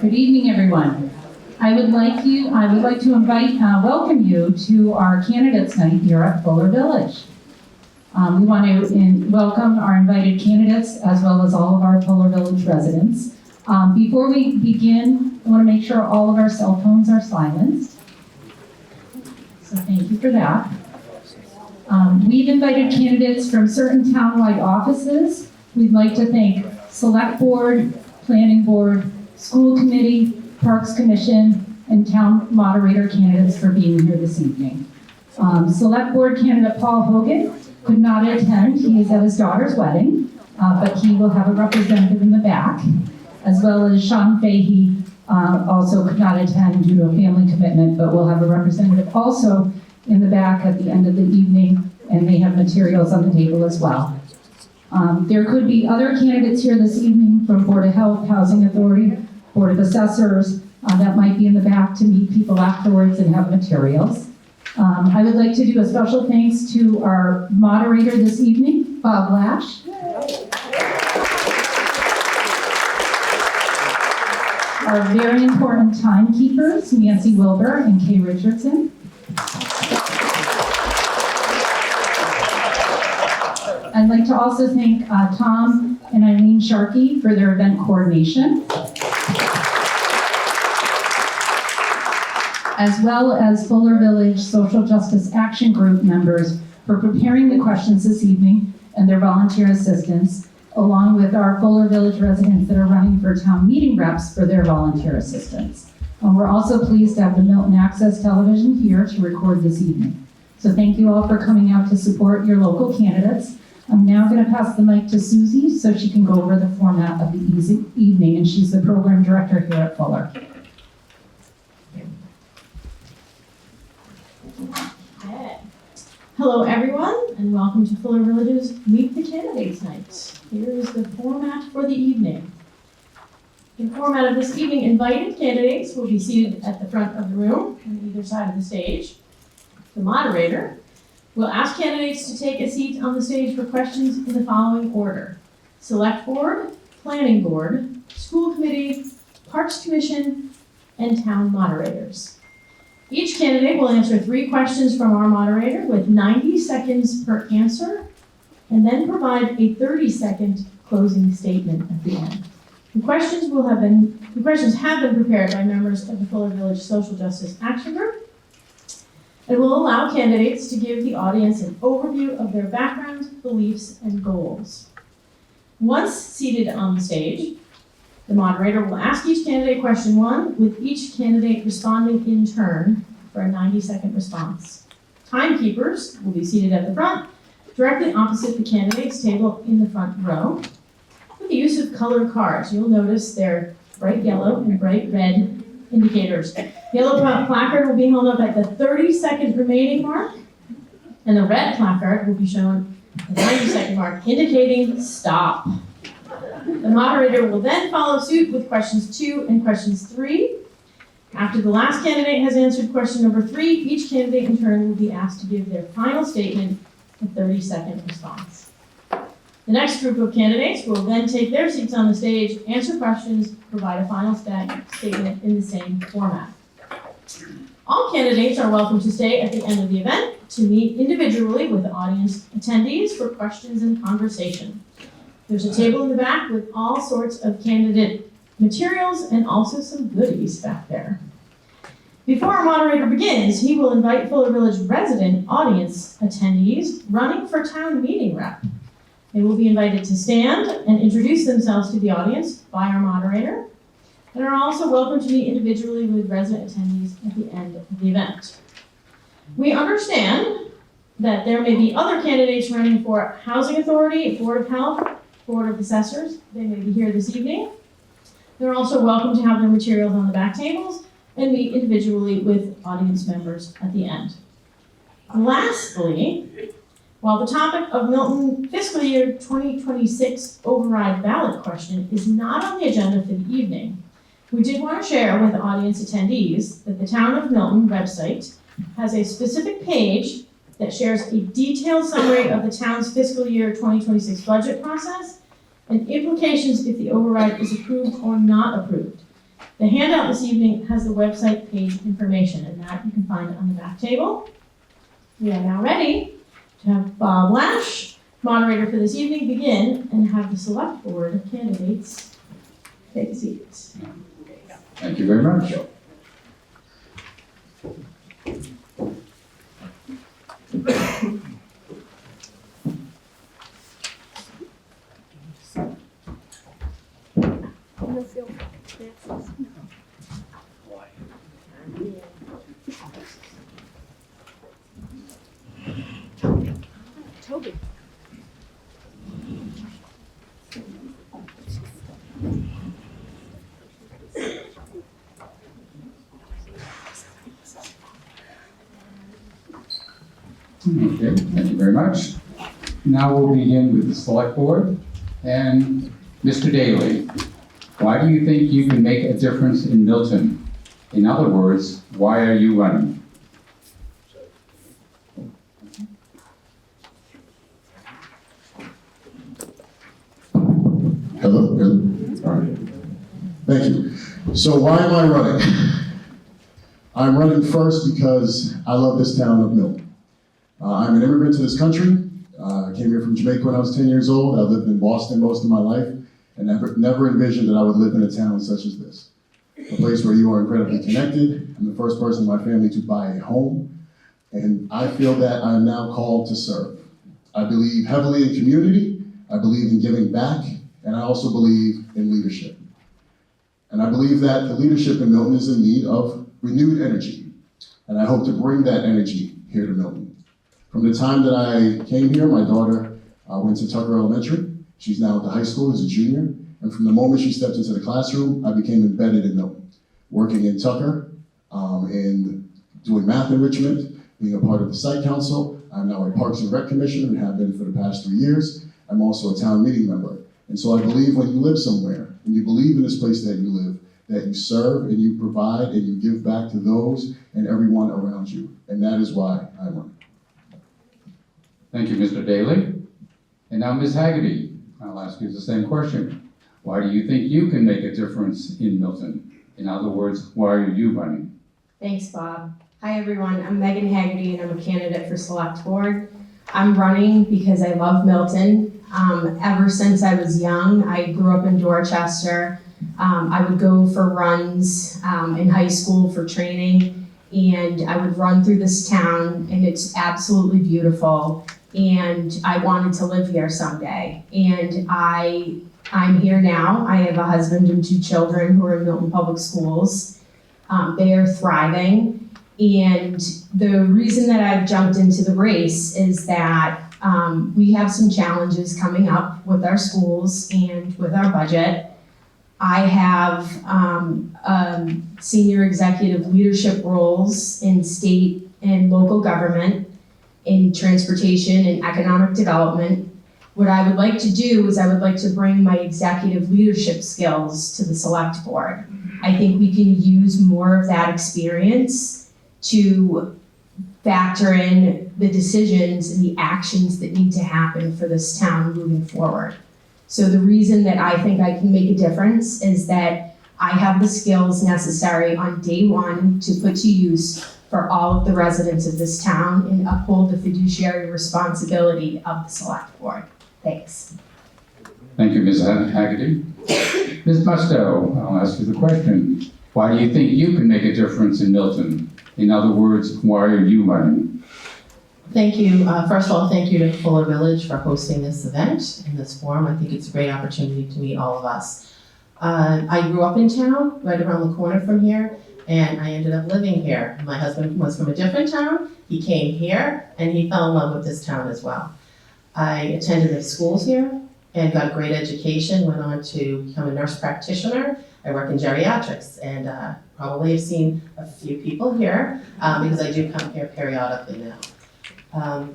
Good evening, everyone. I would like to welcome you to our candidates night here at Fuller Village. We want to welcome our invited candidates as well as all of our Fuller Village residents. Before we begin, I want to make sure all of our cell phones are silenced. So thank you for that. We've invited candidates from certain townwide offices. We'd like to thank Select Board, Planning Board, School Committee, Parks Commission, and Town Moderator candidates for being here this evening. Select Board candidate Paul Hogan could not attend. He is at his daughter's wedding, but he will have a representative in the back, as well as Sean Fahey also could not attend due to a family commitment, but we'll have a representative also in the back at the end of the evening, and they have materials on the table as well. There could be other candidates here this evening from Board of Health, Housing Authority, Board of Assessors, that might be in the back to meet people afterwards and have materials. I would like to do a special thanks to our moderator this evening, Bob Lash. Our very important timekeepers, Nancy Wilbur and Kay Richardson. I'd like to also thank Tom and Eileen Sharkey for their event coordination, as well as Fuller Village Social Justice Action Group members for preparing the questions this evening and their volunteer assistance, along with our Fuller Village residents that are running for town meeting reps for their volunteer assistance. We're also pleased to have the Milton Access Television here to record this evening. So thank you all for coming out to support your local candidates. I'm now going to pass the mic to Susie so she can go over the format of the evening, and she's the program director here at Fuller. Okay. Hello everyone, and welcome to Fuller Village's Meet the Candidates Night. Here is the format for the evening. The format of this evening, invited candidates will be seated at the front of the room on either side of the stage. The moderator will ask candidates to take a seat on the stage for questions in the following order: Select Board, Planning Board, School Committee, Parks Commission, and Town Moderators. Each candidate will answer 3 questions from our moderator with 90 seconds per answer, and then provide a 30-second closing statement at the end. The questions have been prepared by members of the Fuller Village Social Justice Action Group. It will allow candidates to give the audience an overview of their background, beliefs, and goals. Once seated on the stage, the moderator will ask each candidate question 1, with each candidate responding in turn for a 90-second response. Timekeepers will be seated at the front, directly opposite the candidates' table in the front row. With the use of colored cards, you'll notice they're bright yellow and bright red indicators. The yellow placard will be held up at the 30-second remaining mark, and the red placard will be shown at the 90-second mark, indicating stop. The moderator will then follow suit with questions 2 and questions 3. After the last candidate has answered question number 3, each candidate in turn will be asked to give their final statement, a 30-second response. The next group of candidates will then take their seats on the stage, answer questions, provide a final statement in the same format. All candidates are welcome to stay at the end of the event to meet individually with audience attendees for questions and conversation. There's a table in the back with all sorts of candidate materials and also some goodies back there. Before our moderator begins, he will invite Fuller Village resident audience attendees running for town meeting rep. They will be invited to stand and introduce themselves to the audience by our moderator, and are also welcome to meet individually with resident attendees at the end of the event. We understand that there may be other candidates running for Housing Authority, Board of Health, Board of Assessors. They may be here this evening. They're also welcome to have their materials on the back tables and meet individually with audience members at the end. Lastly, while the topic of Milton fiscal year 2026 override ballot question is not on the agenda for the evening, we did want to share with audience attendees that the Town of Milton website has a specific page that shares a detailed summary of the town's fiscal year 2026 budget process and implications if the override is approved or not approved. The handout this evening has the website page information, and that you can find on the back table. We are now ready to have Bob Lash, moderator for this evening, begin and have the select board of candidates take a seat. Thank you very much. Toby. Okay, thank you very much. Now we'll begin with the select board. And Mr. Daly, why do you think you can make a difference in Milton? In other words, why are you running? Hello? All right. Thank you. So why am I running? I'm running first because I love this town of Milton. I'm an immigrant to this country. I came here from Jamaica when I was 10 years old. I lived in Boston most of my life and never envisioned that I would live in a town such as this. A place where you are incredibly connected. I'm the first person in my family to buy a home. And I feel that I am now called to serve. I believe heavily in community. I believe in giving back. And I also believe in leadership. And I believe that the leadership in Milton is in need of renewed energy. And I hope to bring that energy here to Milton. From the time that I came here, my daughter went to Tucker Elementary. She's now at the high school as a junior. And from the moment she stepped into the classroom, I became embedded in Milton. Working in Tucker, and doing math enrichment, being a part of the site council. I'm now a Parks and Rec Commissioner and have been for the past 3 years. I'm also a town meeting member. And so I believe when you live somewhere, and you believe in this place that you live, that you serve and you provide and you give back to those and everyone around you. And that is why I run. Thank you, Mr. Daly. And now Ms. Haggerty, I'll ask you the same question. Why do you think you can make a difference in Milton? In other words, why are you running? Thanks, Bob. Hi, everyone. I'm Megan Haggerty, and I'm a candidate for Select Board. I'm running because I love Milton. Ever since I was young, I grew up in Dorchester. I would go for runs in high school for training, and I would run through this town, and it's absolutely beautiful. And I wanted to live here someday. And I'm here now. I have a husband and 2 children who are in Milton Public Schools. They are thriving. And the reason that I've jumped into the race is that we have some challenges coming up with our schools and with our budget. I have senior executive leadership roles in state and local government, in transportation and economic development. What I would like to do is I would like to bring my executive leadership skills to the select board. I think we can use more of that experience to factor in the decisions and the actions that need to happen for this town moving forward. So the reason that I think I can make a difference is that I have the skills necessary on day one to put to use for all of the residents of this town and uphold the fiduciary responsibility of the select board. Thanks. Thank you, Ms. Haggerty. Ms. Musto, I'll ask you the question. Why do you think you can make a difference in Milton? In other words, why are you running? Thank you. First of all, thank you to Fuller Village for hosting this event in this forum. I think it's a great opportunity to meet all of us. I grew up in town, right around the corner from here, and I ended up living here. My husband was from a different town. He came here, and he fell in love with this town as well. I attended the schools here and got a great education, went on to become a nurse practitioner. I work in geriatrics, and probably have seen a few people here because I do come here periodically now.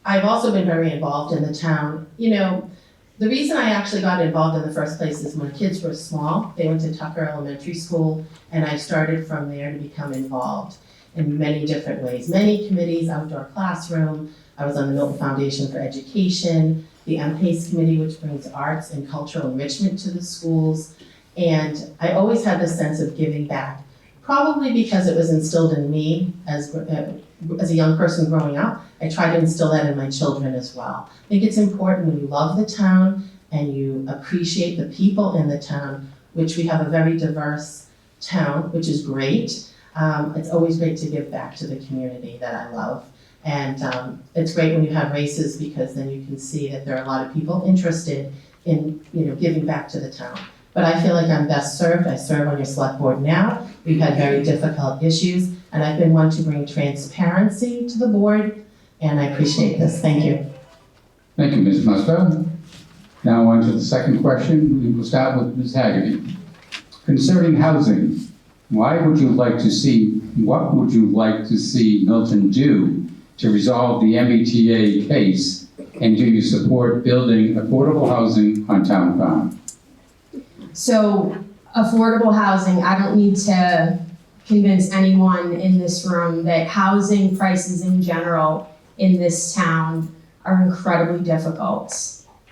I've also been very involved in the town. You know, the reason I actually got involved in the first place is when kids were small, they went to Tucker Elementary School, and I started from there to become involved in many different ways. Many committees, outdoor classroom, I was on the Milton Foundation for Education, the MPACE committee, which brings arts and cultural enrichment to the schools, And I always had this sense of giving back, probably because it was instilled in me as a young person growing up. I try to instill that in my children as well. I think it's important when you love the town and you appreciate the people in the town, which we have a very diverse town, which is great. It's always great to give back to the community that I love. And it's great when you have races, because then you can see that there are a lot of people interested in giving back to the town. But I feel like I'm best served. I serve on your select board now. We've had very difficult issues, and I've been one to bring transparency to the board, and I appreciate this. Thank you. Thank you, Ms. Musto. Now on to the second question. We will start with Ms. Haggerty. Concerning housing, what would you like to see Milton do to resolve the MBTA case, and do you support building affordable housing on town farm? So affordable housing, I don't need to convince anyone in this room that housing prices in general in this town are incredibly difficult.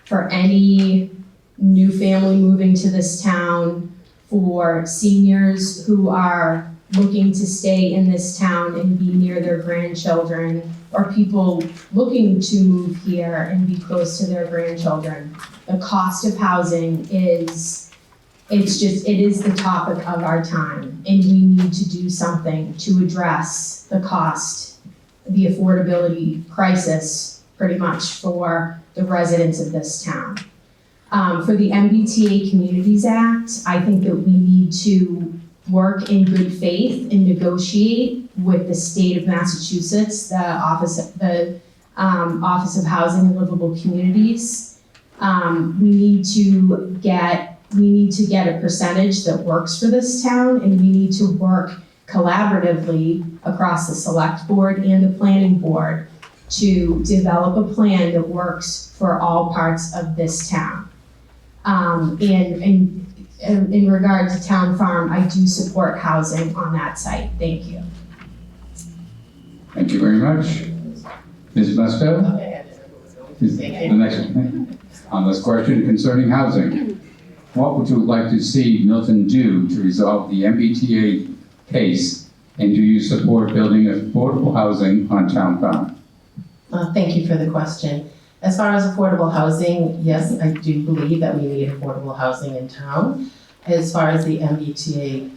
For any new family moving to this town, for seniors who are looking to stay in this town and be near their grandchildren, or people looking to move here and be close to their grandchildren. The cost of housing is the topic of our time, and we need to do something to address the cost, the affordability crisis, pretty much for the residents of this town. For the MBTA Communities Act, I think that we need to work in good faith and negotiate with the state of Massachusetts, the Office of Housing and Livable Communities. We need to get a percentage that works for this town, and we need to work collaboratively across the select board and the planning board to develop a plan that works for all parts of this town. And in regard to town farm, I do support housing on that site. Thank you. Thank you very much. Ms. Musto? Thank you. The next one. On this question concerning housing, what would you like to see Milton do to resolve the MBTA case, and do you support building affordable housing on town farm? Thank you for the question. As far as affordable housing, yes, I do believe that we need affordable housing in town. As far as the MBTA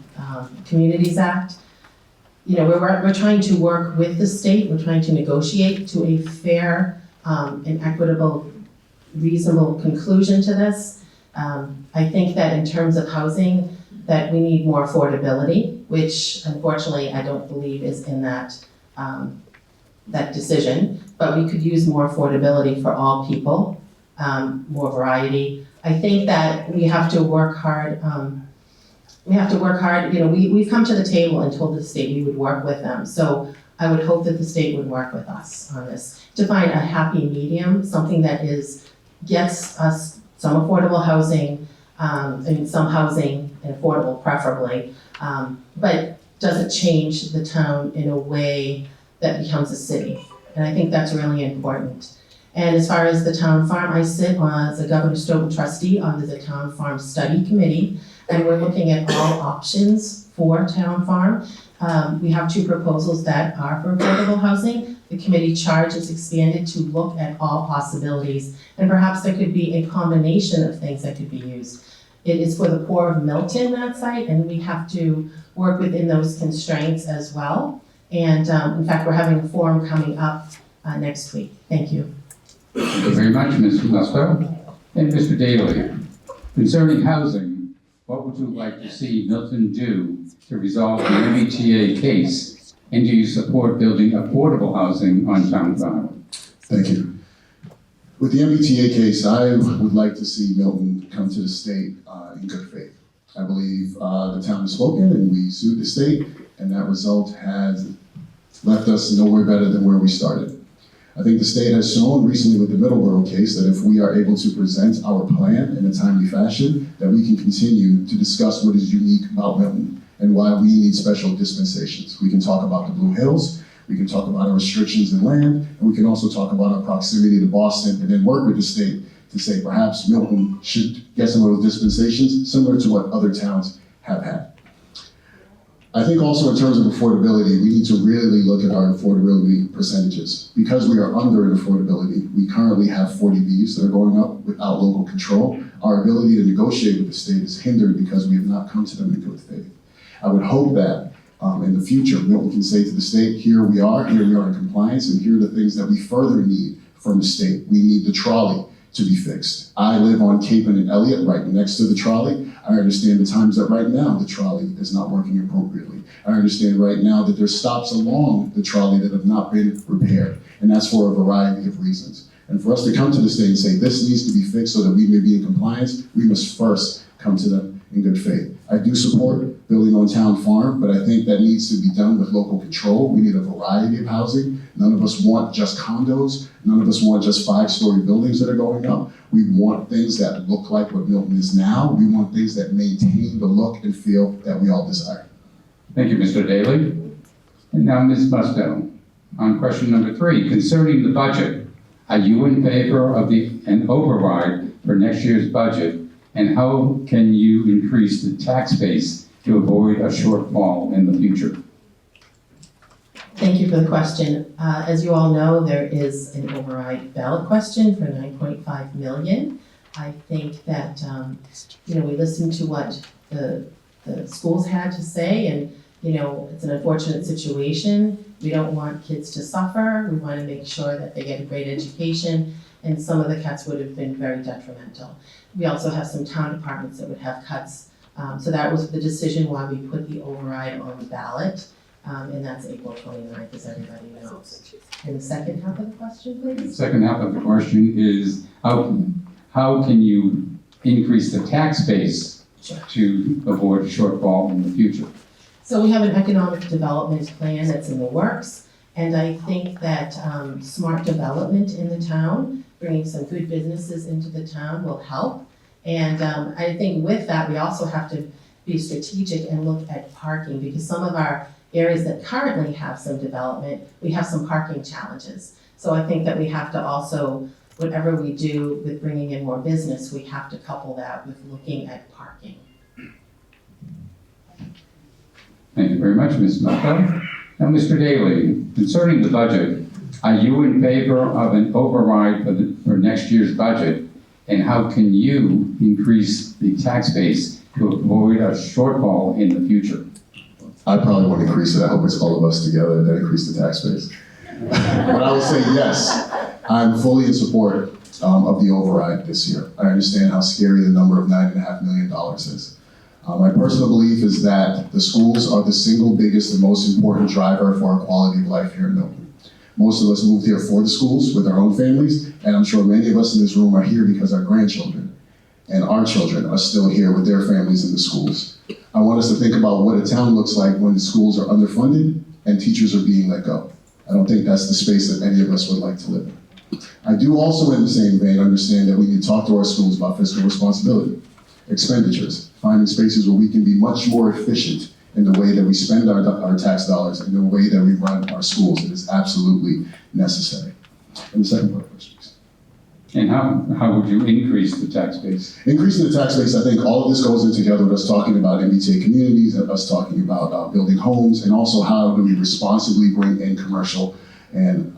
Communities Act, we're trying to work with the state. We're trying to negotiate to a fair and equitable, reasonable conclusion to this. I think that in terms of housing, that we need more affordability, which unfortunately I don't believe is in that decision. But we could use more affordability for all people, more variety. I think that we have to work hard. We've come to the table and told the state we would work with them. So I would hope that the state would work with us on this to find a happy medium, something that gets us some affordable housing, and some housing and affordable preferably, but doesn't change the town in a way that becomes a city. And I think that's really important. And as far as the town farm, I sit as a Governor Stoughton trustee under the Town Farm Study Committee, and we're looking at all options for town farm. We have 2 proposals that are for affordable housing. The committee charge is expanded to look at all possibilities, and perhaps there could be a combination of things that could be used. It is for the poor of Milton, that site, and we have to work within those constraints as well. And in fact, we're having a forum coming up next week. Thank you. Thank you very much, Ms. Musto. And Mr. Daly, concerning housing, what would you like to see Milton do to resolve the MBTA case, and do you support building affordable housing on town farm? Thank you. With the MBTA case, I would like to see Milton come to the state in good faith. I believe the town has spoken and we sued the state, and that result has left us nowhere better than where we started. I think the state has shown recently with the Middleborough case that if we are able to present our plan in a timely fashion, that we can continue to discuss what is unique about Milton and why we need special dispensations. We can talk about the Blue Hills, we can talk about our restrictions in land, and we can also talk about our proximity to Boston, and then work with the state to say perhaps Milton should get some of those dispensations similar to what other towns have had. I think also in terms of affordability, we need to really look at our affordability percentages. Because we are under in affordability, we currently have 40Bs that are going up without local control. Our ability to negotiate with the state is hindered because we have not come to them in good faith. I would hope that in the future, Milton can say to the state, here we are in compliance, and here are the things that we further need from the state. We need the trolley to be fixed. I live on Capon and Elliott, right next to the trolley. I understand the times that right now the trolley is not working appropriately. I understand right now that there's stops along the trolley that have not been repaired, and that's for a variety of reasons. And for us to come to the state and say this needs to be fixed so that we may be in compliance, we must first come to them in good faith. I do support building on town farm, but I think that needs to be done with local control. We need a variety of housing. None of us want just condos. None of us want just 5-story buildings that are going up. We want things that look like what Milton is now. We want things that maintain the look and feel that we all desire. Thank you, Mr. Daly. And now Ms. Musto, on question number 3, concerning the budget, are you in favor of an override for next year's budget? And how can you increase the tax base to avoid a shortfall in the future? Thank you for the question. As you all know, there is an override ballot question for $9.5 million. I think that, we listened to what the schools had to say, and, it's an unfortunate situation. We don't want kids to suffer. We want to make sure that they get a great education, and some of the cuts would have been very detrimental. We also have some town departments that would have cuts. So that was the decision why we put the override on the ballot. And that's April 29th, as everybody knows. And the second half of the question, please? The second half of the question is, how can you increase the tax base to avoid a shortfall in the future? So we have an economic development plan that's in the works. And I think that smart development in the town, bringing some good businesses into the town will help. And I think with that, we also have to be strategic and look at parking, because some of our areas that currently have some development, we have some parking challenges. So I think that we have to also, whatever we do with bringing in more business, we have to couple that with looking at parking. Thank you very much, Ms. Musto. Now, Mr. Daly, concerning the budget, are you in favor of an override for next year's budget? And how can you increase the tax base to avoid a shortfall in the future? I probably want to increase it. I hope it's all of us together that increase the tax base. But I will say yes, I'm fully in support of the override this year. I understand how scary the number of $9.5 million is. My personal belief is that the schools are the single biggest and most important driver for our quality of life here in Milton. Most of us moved here for the schools with our own families, and I'm sure many of us in this room are here because our grandchildren and our children are still here with their families in the schools. I want us to think about what a town looks like when the schools are underfunded and teachers are being let go. I don't think that's the space that any of us would like to live in. I do also, in the same vein, understand that we need to talk to our schools about fiscal responsibility, expenditures, finding spaces where we can be much more efficient in the way that we spend our tax dollars and the way that we run our schools. It is absolutely necessary. And the second part of the question, please. And how would you increase the tax base? Increasing the tax base, I think all of this goes in together with us talking about MBTA communities, and us talking about building homes, and also how do we responsibly bring in commercial and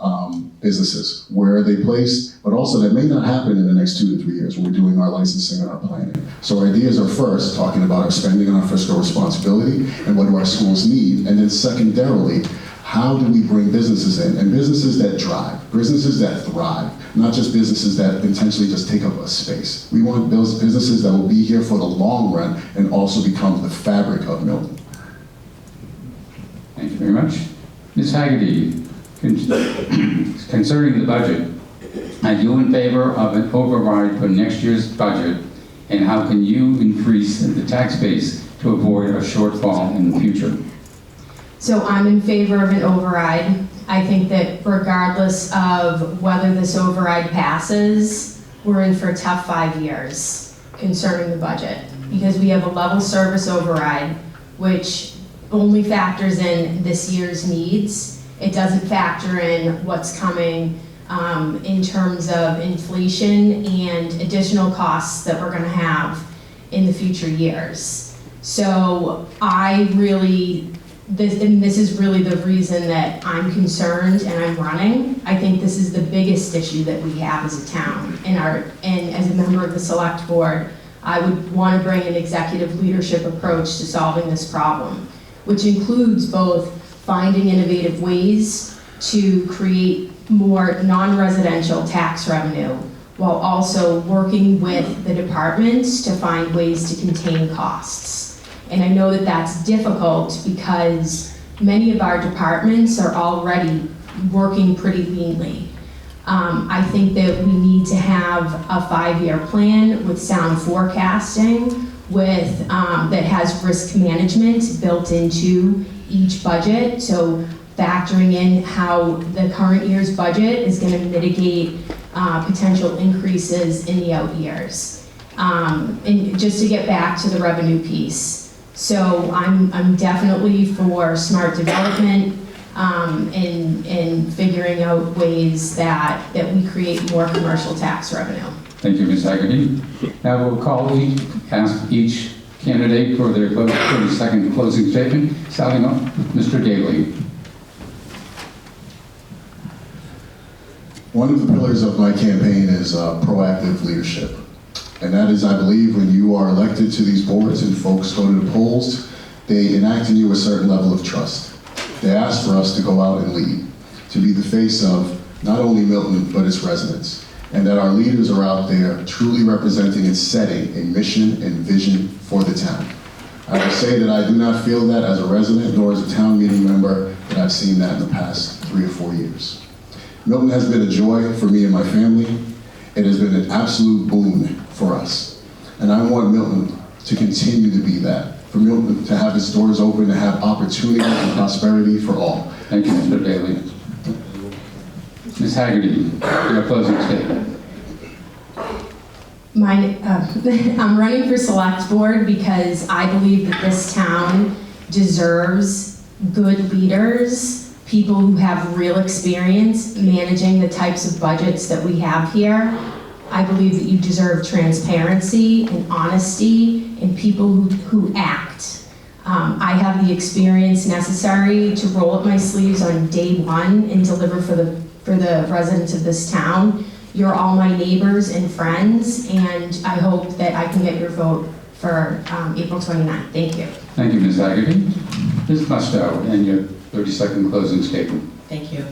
businesses. Where are they placed? But also that may not happen in the next 2 to 3 years when we're doing our licensing and our planning. So our ideas are first talking about our spending and our fiscal responsibility and what do our schools need, and then secondarily, how do we bring businesses in, and businesses that drive, businesses that thrive, not just businesses that intentionally just take up a space. We want those businesses that will be here for the long run and also become the fabric of Milton. Thank you very much. Ms. Haggerty, concerning the budget, are you in favor of an override for next year's budget, and how can you increase the tax base to avoid a shortfall in the future? So I'm in favor of an override. I think that regardless of whether this override passes, we're in for a tough 5 years concerning the budget, because we have a level service override, which only factors in this year's needs. It doesn't factor in what's coming in terms of inflation and additional costs that we're gonna have in the future years. So this is really the reason that I'm concerned and I'm running. I think this is the biggest issue that we have as a town. And as a member of the select board, I would want to bring an executive leadership approach to solving this problem, which includes both finding innovative ways to create more non-residential tax revenue, while also working with the departments to find ways to contain costs. And I know that that's difficult because many of our departments are already working pretty leanly. I think that we need to have a 5-year plan with sound forecasting, with that has risk management built into each budget. So factoring in how the current year's budget is going to mitigate potential increases in the out years. And just to get back to the revenue piece. So I'm definitely for smart development and figuring out ways that we create more commercial tax revenue. Thank you, Ms. Haggerty. Now we'll ask each candidate for their 30-second closing statement, starting off with Mr. Daly. One of the pillars of my campaign is proactive leadership. And that is, I believe, when you are elected to these boards and folks go to the polls, they enact in you a certain level of trust. They ask for us to go out and lead, to be the face of not only Milton, but its residents. And that our leaders are out there truly representing and setting a mission and vision for the town. I will say that I do not feel that as a resident, nor as a town meeting member, that I've seen that in the past 3 or 4 years. Milton has been a joy for me and my family. It has been an absolute boon for us. And I want Milton to continue to be that. For Milton to have its doors open, to have opportunity and prosperity for all. Thank you, Mr. Daly. Ms. Haggerty, your closing statement. I'm running for select board because I believe that this town deserves good leaders, people who have real experience managing the types of budgets that we have here. I believe that you deserve transparency and honesty and people who act. I have the experience necessary to roll up my sleeves on day one and deliver for the residents of this town. You're all my neighbors and friends, and I hope that I can get your vote for April 29th. Thank you. Thank you, Ms. Haggerty. Ms. Musto, and your 30-second closing statement. Thank you.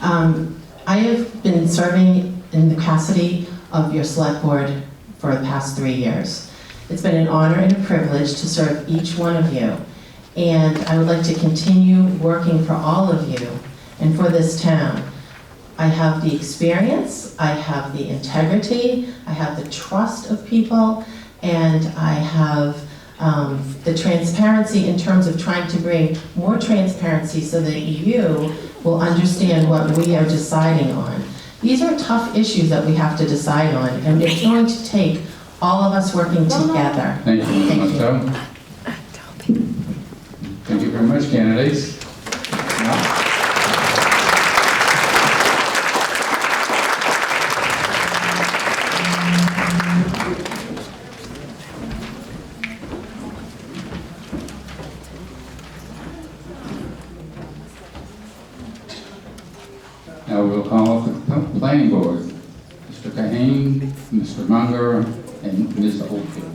I have been serving in the capacity of your select board for the past 3 years. It's been an honor and a privilege to serve each one of you, and I would like to continue working for all of you and for this town. I have the experience, I have the integrity, I have the trust of people, and I have the transparency in terms of trying to bring more transparency so that you will understand what we are deciding on. These are tough issues that we have to decide on, and it's going to take all of us working together. Thank you, Ms. Musto. Thank you very much, candidates. Now we'll call up the planning board. Mr. Kahane, Mr. Munger, and Ms. Oldfield.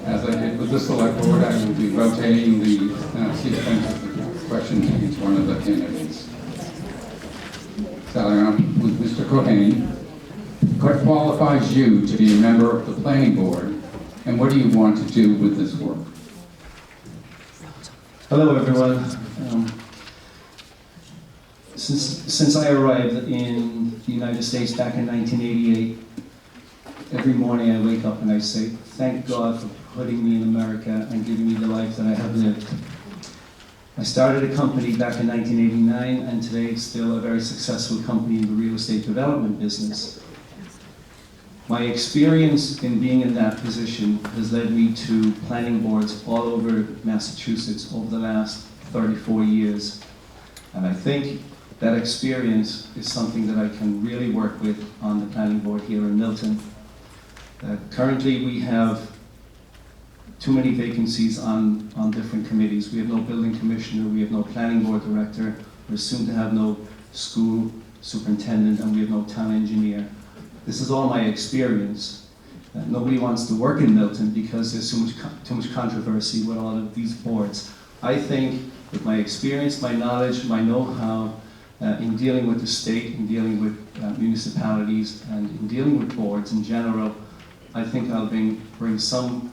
As I did with the select board, I will be rotating the sequence of the questions to each one of the candidates. Starting off with Mr. Cohane. What qualifies you to be a member of the planning board, and what do you want to do with this work? Hello, everyone. Since I arrived in the United States back in 1988, every morning I wake up and I say, thank God for putting me in America and giving me the life that I have lived. I started a company back in 1989, and today it's still a very successful company in the real estate development business. My experience in being in that position has led me to planning boards all over Massachusetts over the last 34 years. And I think that experience is something that I can really work with on the planning board here in Milton. Currently we have too many vacancies on different committees. We have no building commissioner, we have no planning board director, we're soon to have no school superintendent, and we have no town engineer. This is all my experience. Nobody wants to work in Milton because there's too much controversy with all of these boards. I think with my experience, my knowledge, my know-how in dealing with the state, in dealing with municipalities, and in dealing with boards in general, I think I'll bring some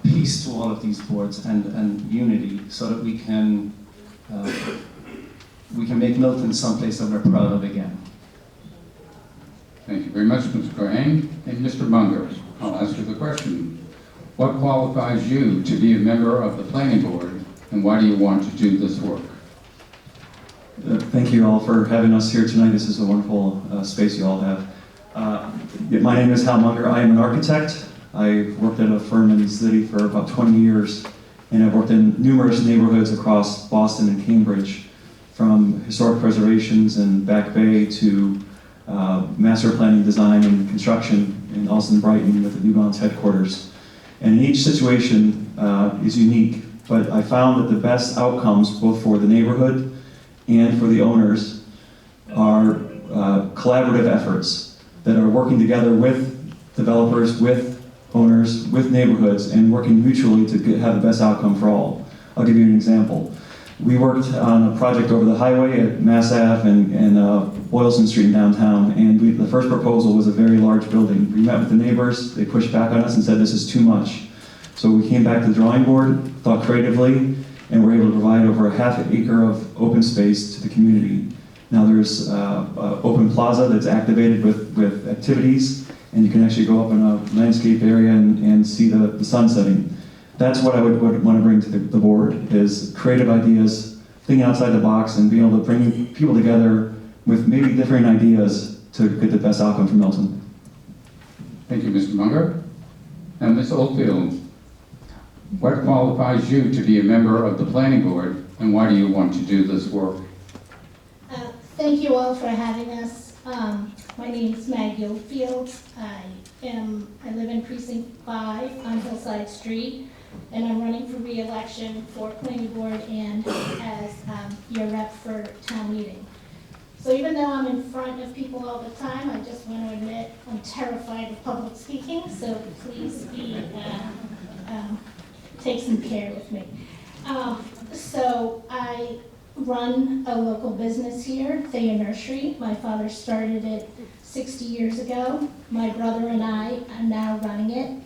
peace to all of these boards and unity, so that we can make Milton someplace that we're proud of again. Thank you very much, Mr. Cohen. And Mr. Munger, I'll ask you the question. What qualifies you to be a member of the planning board, and why do you want to do this work? Thank you all for having us here tonight. This is a wonderful space you all have. My name is Hal Munger. I am an architect. I worked at a firm in the city for about 20 years, and I've worked in numerous neighborhoods across Boston and Cambridge, from historic preservations in Back Bay to master planning, design, and construction, and also in Brighton with the New Balance headquarters. And in each situation is unique, but I found that the best outcomes, both for the neighborhood and for the owners, are collaborative efforts that are working together with developers, with owners, with neighborhoods, and working mutually to have the best outcome for all. I'll give you an example. We worked on a project over the highway at Mass Ave and Boylston Street in downtown, and the first proposal was a very large building. We met with the neighbors, they pushed back on us and said this is too much. So we came back to the drawing board, thought creatively, and were able to provide over a half an acre of open space to the community. Now there's open plaza that's activated with activities, and you can actually go up in a landscape area and see the sun setting. That's what I would want to bring to the board, is creative ideas, thinking outside the box, and being able to bring people together with maybe different ideas to get the best outcome for Milton. Thank you, Mr. Munger. And Ms. Oldfield, what qualifies you to be a member of the planning board, and why do you want to do this work? Thank you all for having us. My name is Maggie Oldfield. I live in Precinct 5 on Hillside Street, and I'm running for re-election for planning board and as your rep for town meeting. So even though I'm in front of people all the time, I just want to admit I'm terrified of public speaking, so please take some care with me. So I run a local business here, Thayer Nursery. My father started it 60 years ago. My brother and I are now running it.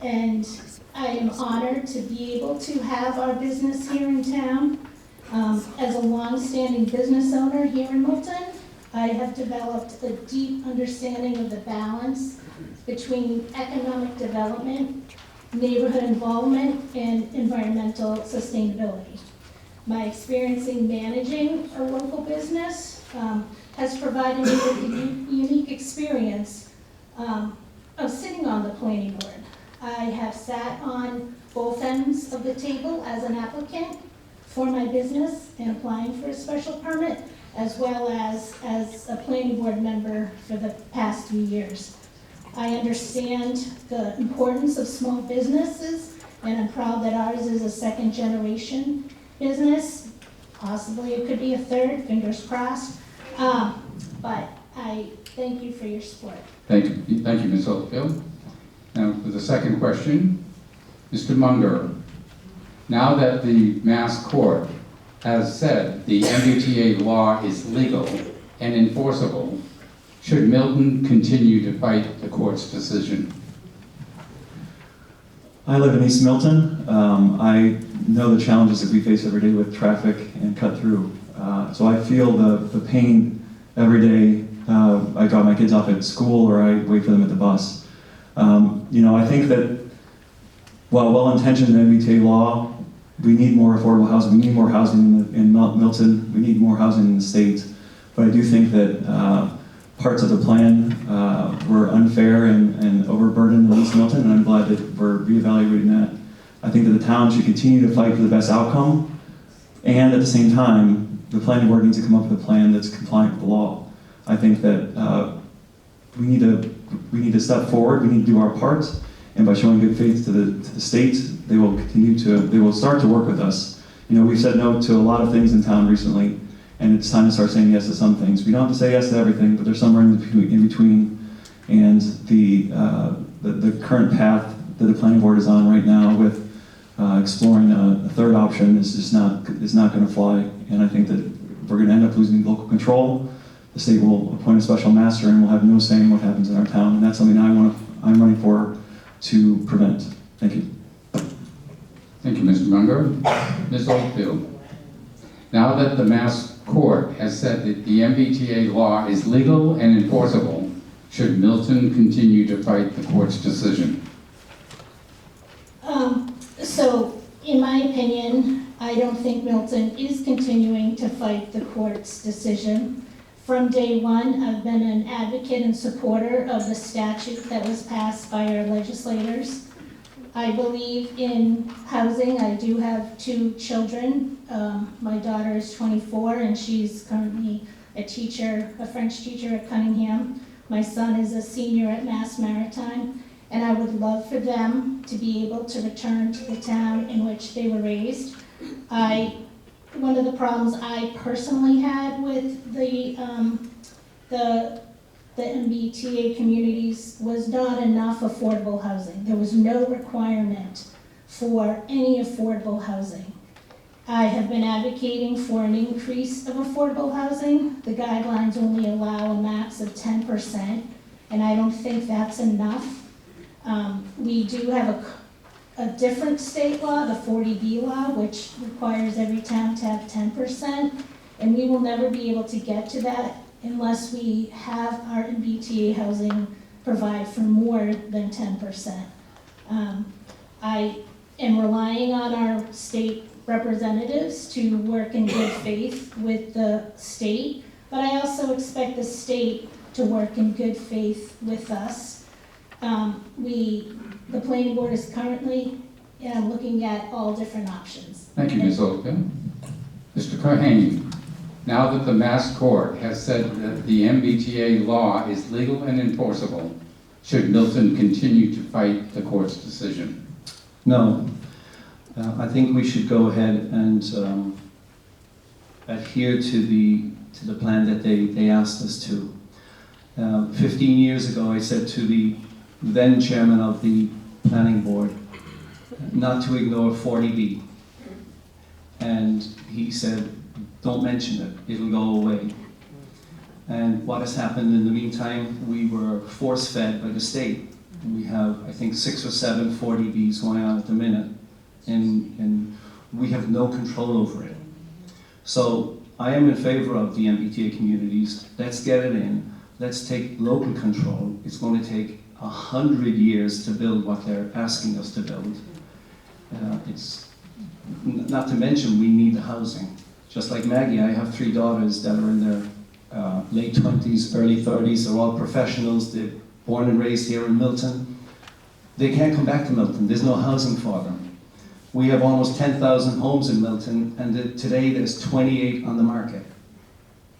And I am honored to be able to have our business here in town. As a long-standing business owner here in Milton, I have developed a deep understanding of the balance between economic development, neighborhood involvement, and environmental sustainability. My experience in managing a local business has provided me with the unique experience of sitting on the planning board. I have sat on both ends of the table as an applicant for my business and applying for a special permit, as well as a planning board member for the past 3 years. I understand the importance of small businesses, and I'm proud that ours is a second generation business. Possibly it could be a third, fingers crossed. But I thank you for your support. Thank you, Ms. Oldfield. Now, for the second question, Mr. Munger. Now that the Mass Court has said the MBTA law is legal and enforceable, should Milton continue to fight the court's decision? I live in East Milton. I know the challenges that we face every day with traffic and cut through. So I feel the pain every day I drop my kids off at school or I wait for them at the bus. I think that while well-intentioned in MBTA law, we need more affordable housing. We need more housing in Milton. We need more housing in the state. But I do think that parts of the plan were unfair and overburdened in East Milton, and I'm glad that we're reevaluating that. I think that the town should continue to fight for the best outcome, and at the same time, the planning board needs to come up with a plan that's compliant with the law. I think that we need to step forward. We need to do our part, and by showing good faith to the state, they will start to work with us. We've said no to a lot of things in town recently, and it's time to start saying yes to some things. We don't have to say yes to everything, but there's somewhere in between. And the current path that the planning board is on right now with exploring a third option is just not going to fly. And I think that we're going to end up losing local control. The state will appoint a special master, and we'll have no say in what happens in our town. And that's something I'm running for to prevent. Thank you. Thank you, Mr. Munger. Ms. Oldfield, now that the Mass Court has said that the MBTA law is legal and enforceable, should Milton continue to fight the court's decision? So, in my opinion, I don't think Milton is continuing to fight the court's decision. From day one, I've been an advocate and supporter of the statute that was passed by our legislators. I believe in housing. I do have 2 children. My daughter is 24 and she's currently a French teacher at Cunningham. My son is a senior at Mass Maritime, and I would love for them to be able to return to the town in which they were raised. One of the problems I personally had with the MBTA communities was not enough affordable housing. There was no requirement for any affordable housing. I have been advocating for an increase of affordable housing. The guidelines only allow a max of 10%, and I don't think that's enough. We do have a different state law, the 40B law, which requires every town to have 10%, and we will never be able to get to that unless we have our MBTA housing provide for more than 10%. I am relying on our state representatives to work in good faith with the state, but I also expect the state to work in good faith with us. The planning board is currently looking at all different options. Thank you, Ms. Oldfield. Mr. Cohen, now that the Mass Court has said that the MBTA law is legal and enforceable, should Milton continue to fight the court's decision? No. I think we should go ahead and adhere to the plan that they asked us to. 15 years ago, I said to the then chairman of the planning board not to ignore 40B. And he said, don't mention it, it'll go away. And what has happened in the meantime, we were force-fed by the state. We have, I think, 6 or 7 40Bs going on at the minute, and we have no control over it. So I am in favor of the MBTA communities. Let's get it in. Let's take local control. It's going to take 100 years to build what they're asking us to build. It's not to mention we need the housing. Just like Maggie, I have 3 daughters that are in their late 20s, early 30s. They're all professionals. They're born and raised here in Milton. They can't come back to Milton. There's no housing for them. We have almost 10,000 homes in Milton, and today there's 28 on the market.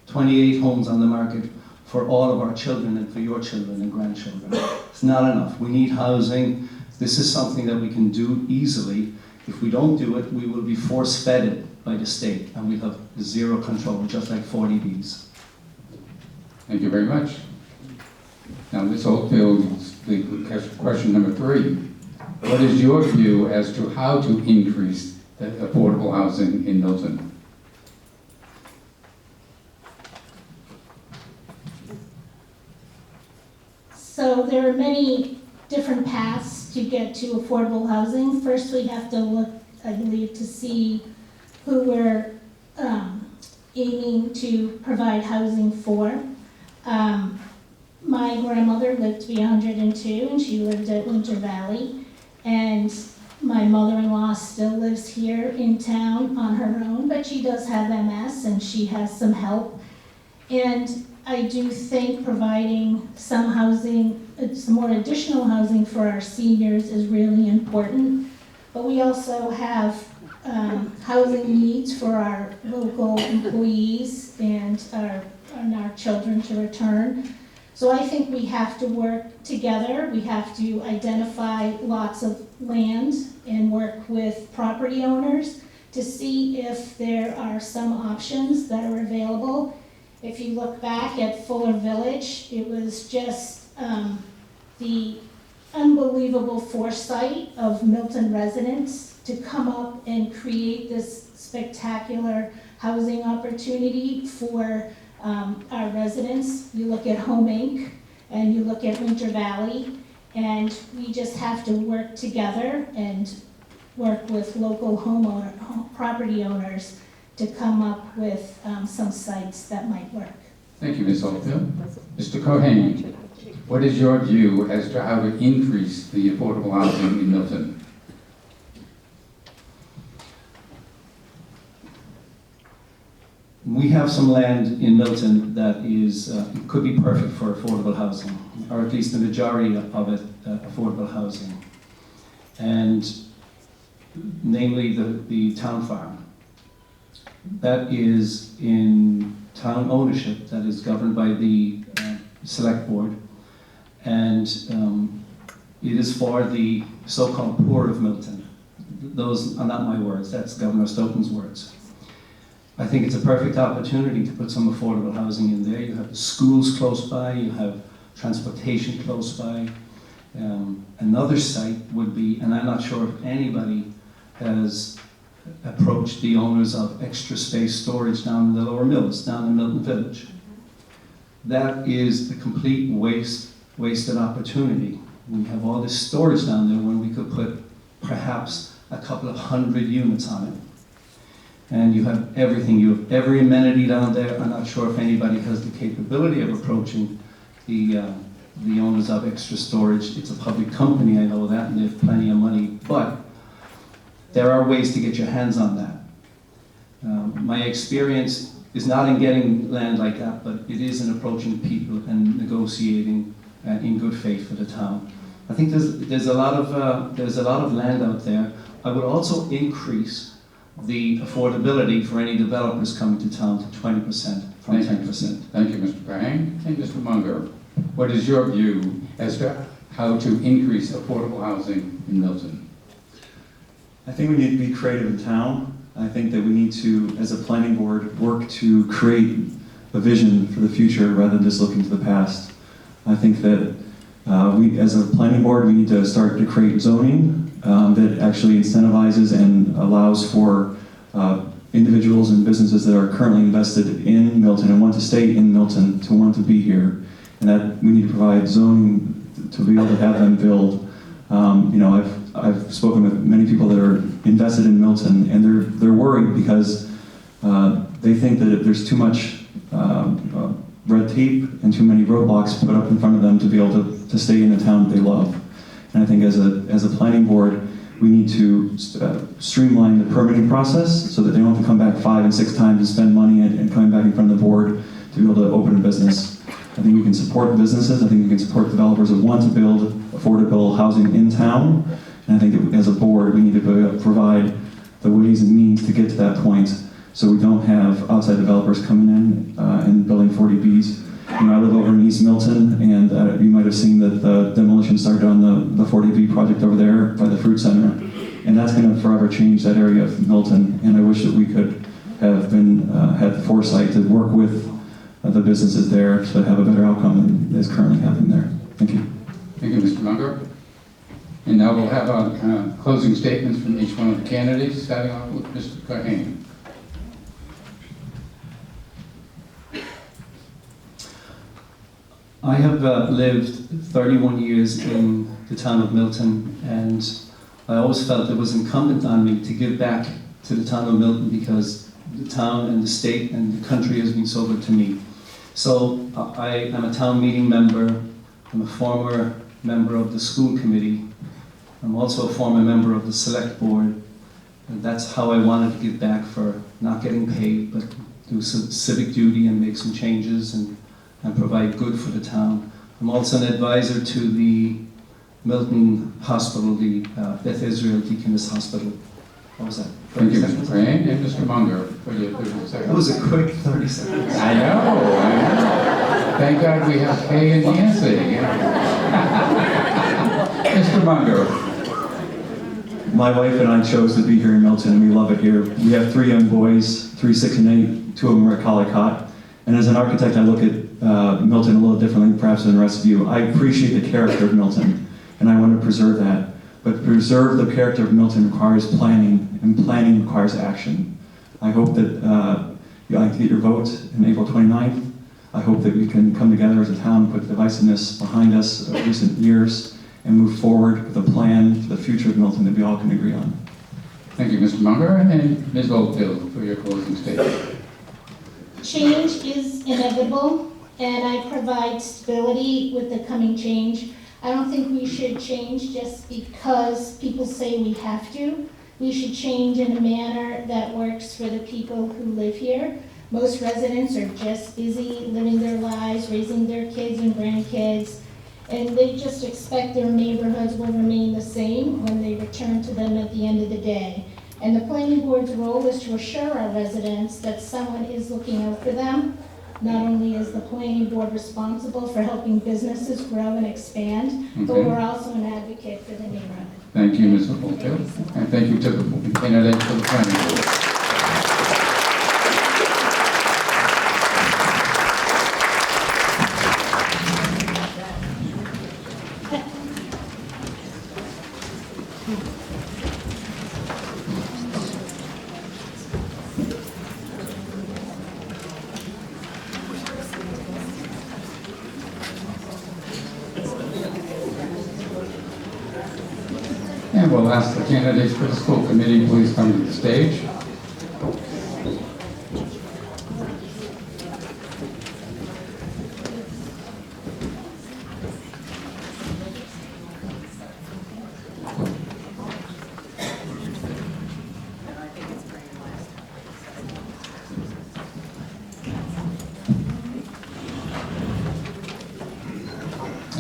28 homes on the market for all of our children and for your children and grandchildren. It's not enough. We need housing. This is something that we can do easily. If we don't do it, we will be force-fed it by the state, and we'll have zero control, just like 40Bs. Thank you very much. Now, Ms. Oldfield, question number 3. What is your view as to how to increase the affordable housing in Milton? So there are many different paths to get to affordable housing. First, we have to look, I believe, to see who we're aiming to provide housing for. My grandmother lived to be 102, and she lived at Winter Valley. And my mother-in-law still lives here in town on her own, but she does have MS and she has some help. And I do think providing some housing, some more additional housing for our seniors is really important. But we also have housing needs for our local employees and our children to return. So I think we have to work together. We have to identify lots of land and work with property owners to see if there are some options that are available. If you look back at Fuller Village, it was just the unbelievable foresight of Milton residents to come up and create this spectacular housing opportunity for our residents. You look at Home Inc. and you look at Winter Valley, and we just have to work together and work with local property owners to come up with some sites that might work. Thank you, Ms. Oldfield. Mr. Cohen, what is your view as to how to increase the affordable housing in Milton? We have some land in Milton that is, could be perfect for affordable housing, or at least the majority of it affordable housing. And namely the town farm. That is in town ownership, that is governed by the select board. And it is for the so-called poor of Milton. Those are not my words, that's Governor Stoughton's words. I think it's a perfect opportunity to put some affordable housing in there. You have the schools close by, you have transportation close by. Another site would be, and I'm not sure if anybody has approached the owners of Extra Space Storage down in the Lower Mills, down in Milton Village. That is a complete wasted opportunity. We have all this storage down there when we could put perhaps a couple of 100 units on it. And you have everything, you have every amenity down there. I'm not sure if anybody has the capability of approaching the owners of Extra Storage. It's a public company, I know that, and they have plenty of money, but there are ways to get your hands on that. My experience is not in getting land like that, but it is in approaching people and negotiating in good faith for the town. I think there's a lot of land out there. I would also increase the affordability for any developers coming to town to 20% from 10%. Thank you, Mr. Brang. And Mr. Munger, what is your view as to how to increase affordable housing in Milton? I think we need to be creative in town. I think that we need to, as a planning board, work to create a vision for the future rather than just looking to the past. I think that we, as a planning board, we need to start to create zoning that actually incentivizes and allows for individuals and businesses that are currently invested in Milton and want to stay in Milton to want to be here. And that we need to provide zoning to be able to have them build. I've spoken with many people that are invested in Milton, and they're worried because they think that there's too much red tape and too many roadblocks put up in front of them to be able to stay in the town that they love. And I think as a planning board, we need to streamline the permitting process so that they don't have to come back 5 and 6 times and spend money and coming back in front of the board to be able to open a business. I think we can support businesses. I think we can support developers that want to build affordable housing in town. And I think that as a board, we need to provide the ways and means to get to that point so we don't have outside developers coming in and building 40Bs. I live over in East Milton, and you might have seen that the demolition started on the 40B project over there by the Fruit Center. And that's going to forever change that area of Milton. And I wish that we could have had the foresight to work with the businesses there to have a better outcome than is currently happening there. Thank you. Thank you, Mr. Munger. And now we'll have closing statements from each one of the candidates, starting off with Mr. Cohen. I have lived 31 years in the town of Milton, and I always felt it was incumbent on me to give back to the town of Milton because the town and the state and the country has been so good to me. So I am a town meeting member, I'm a former member of the school committee, I'm also a former member of the select board, and that's how I wanted to give back for not getting paid, but do some civic duty and make some changes and provide good for the town. I'm also an advisor to the Milton Hospital, the Beth Israel Deaconess Hospital. What was that? Thank you, 30 Mr. seconds? Crane, and Mr. Munger for your 30 seconds. That was a quick 30 seconds. I know. Thank God we have Kay and Nancy. Mr. Munger. My wife and I chose to be here in Milton, and we love it here. We have 3 young boys, 3, 6, and 8. 2 of them are at Collicott. And as an architect, I look at Milton a little differently, perhaps than the rest of you. I appreciate the character of Milton, and I want to preserve that. But to preserve the character of Milton requires planning, and planning requires action. I hope that you like to get your vote on April 29th. I hope that we can come together as a town, put the divisiveness behind us of recent years, and move forward with a plan for the future of Milton that we all can agree on. Thank you, Mr. Munger, and Ms. Oldfield for your closing statement. Change is inevitable, and I provide stability with the coming change. I don't think we should change just because people say we have to. We should change in a manner that works for the people who live here. Most residents are just busy living their lives, raising their kids and grandkids, and they just expect their neighborhoods will remain the same when they return to them at the end of the day. And the planning board's role is to assure our residents that someone is looking out for them. Not only is the planning board responsible for helping businesses grow and expand, but Okay. we're also an advocate for the neighborhood. Thank you, Ms. Oldfield, and thank you to the candidate for the planning board. And we'll ask the candidates for the school committee, please come to the stage.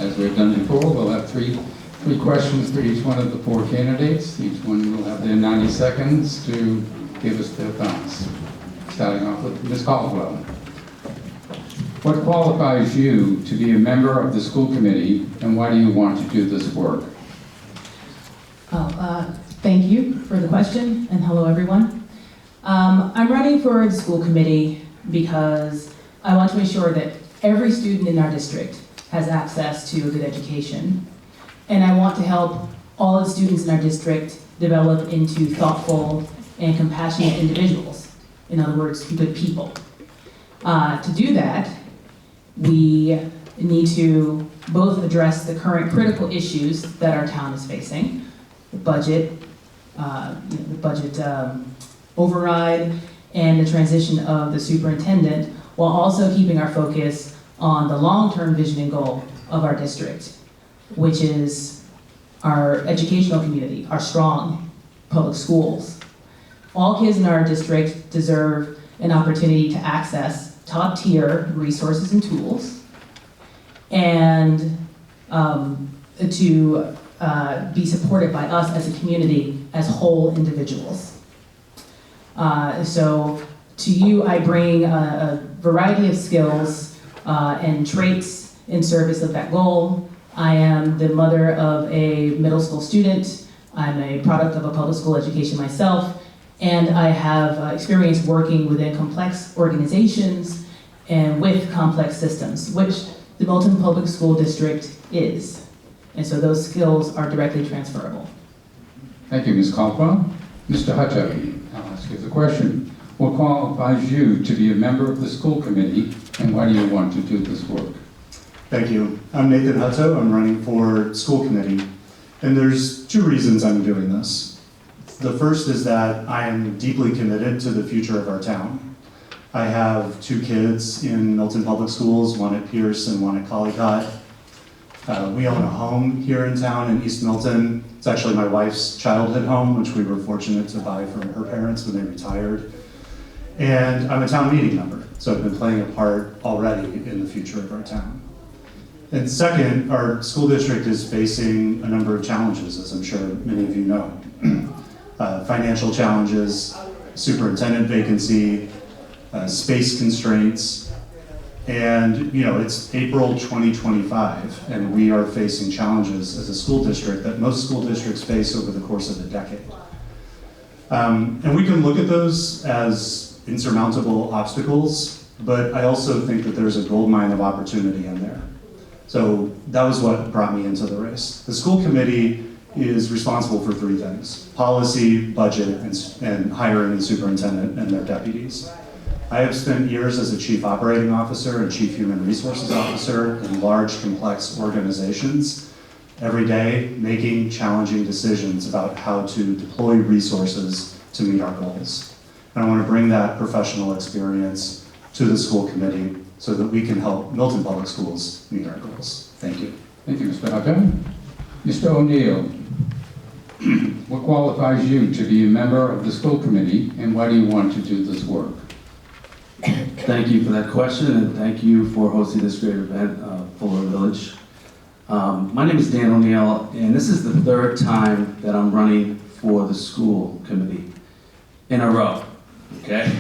As we've done before, we'll have three questions for each one of the 4 candidates. Each one will have their 90 seconds to give us their thoughts. Starting off with Ms. Caldwell. What qualifies you to be a member of the school committee, and why do you want to do this work? Thank you for the question, and hello everyone. I'm running for the school committee because I want to ensure that every student in our district has access to a good education. And I want to help all the students in our district develop into thoughtful and compassionate individuals. In other words, good people. To do that, we need to both address the current critical issues that our town is facing, the budget, override, and the transition of the superintendent, while also keeping our focus on the long-term vision and goal of our district, which is our educational community, our strong public schools. All kids in our district deserve an opportunity to access top-tier resources and tools, and to be supported by us as a community as whole individuals. So to you, I bring a variety of skills and traits in service of that goal. I am the mother of a middle school student. I'm a product of a public school education myself, and I have experience working within complex organizations and with complex systems, which the Milton Public School District is. And so those skills are directly transferable. Thank you, Ms. Caldwell. Mr. Hutto, I'll ask you the question. What qualifies you to be a member of the school committee, and why do you want to do this work? Thank you. I'm Nathan Hutto. I'm running for school committee. And there's 2 reasons I'm doing this. The first is that I am deeply committed to the future of our town. I have 2 kids in Milton Public Schools, one at Pierce and one at Collycott. We own a home here in town in East Milton. It's actually my wife's childhood home, which we were fortunate to buy from her parents when they retired. And I'm a town meeting member, so I've been playing a part already in the future of our town. And second, our school district is facing a number of challenges, as I'm sure many of you know. Financial challenges, superintendent vacancy, space constraints, and it's April 2025, and we are facing challenges as a school district that most school districts face over the course of a decade. And we can look at those as insurmountable obstacles, but I also think that there's a goldmine of opportunity in there. So that was what brought me into the race. The school committee is responsible for 3 things: policy, budget, and hiring the superintendent and their deputies. I have spent years as a chief operating officer and chief human resources officer in large, complex organizations, every day making challenging decisions about how to deploy resources to meet our goals. And I want to bring that professional experience to the school committee so that we can help Milton Public Schools meet our goals. Thank you. Thank you, Mr. Hutton. Mr. O'Neill, what qualifies you to be a member of the school committee, and why do you want to do this work? Thank you for that question, and thank you for hosting this great event, Fuller Village. My name is Dan O'Neill, and this is the 3rd time that I'm running for the school committee in a row, okay?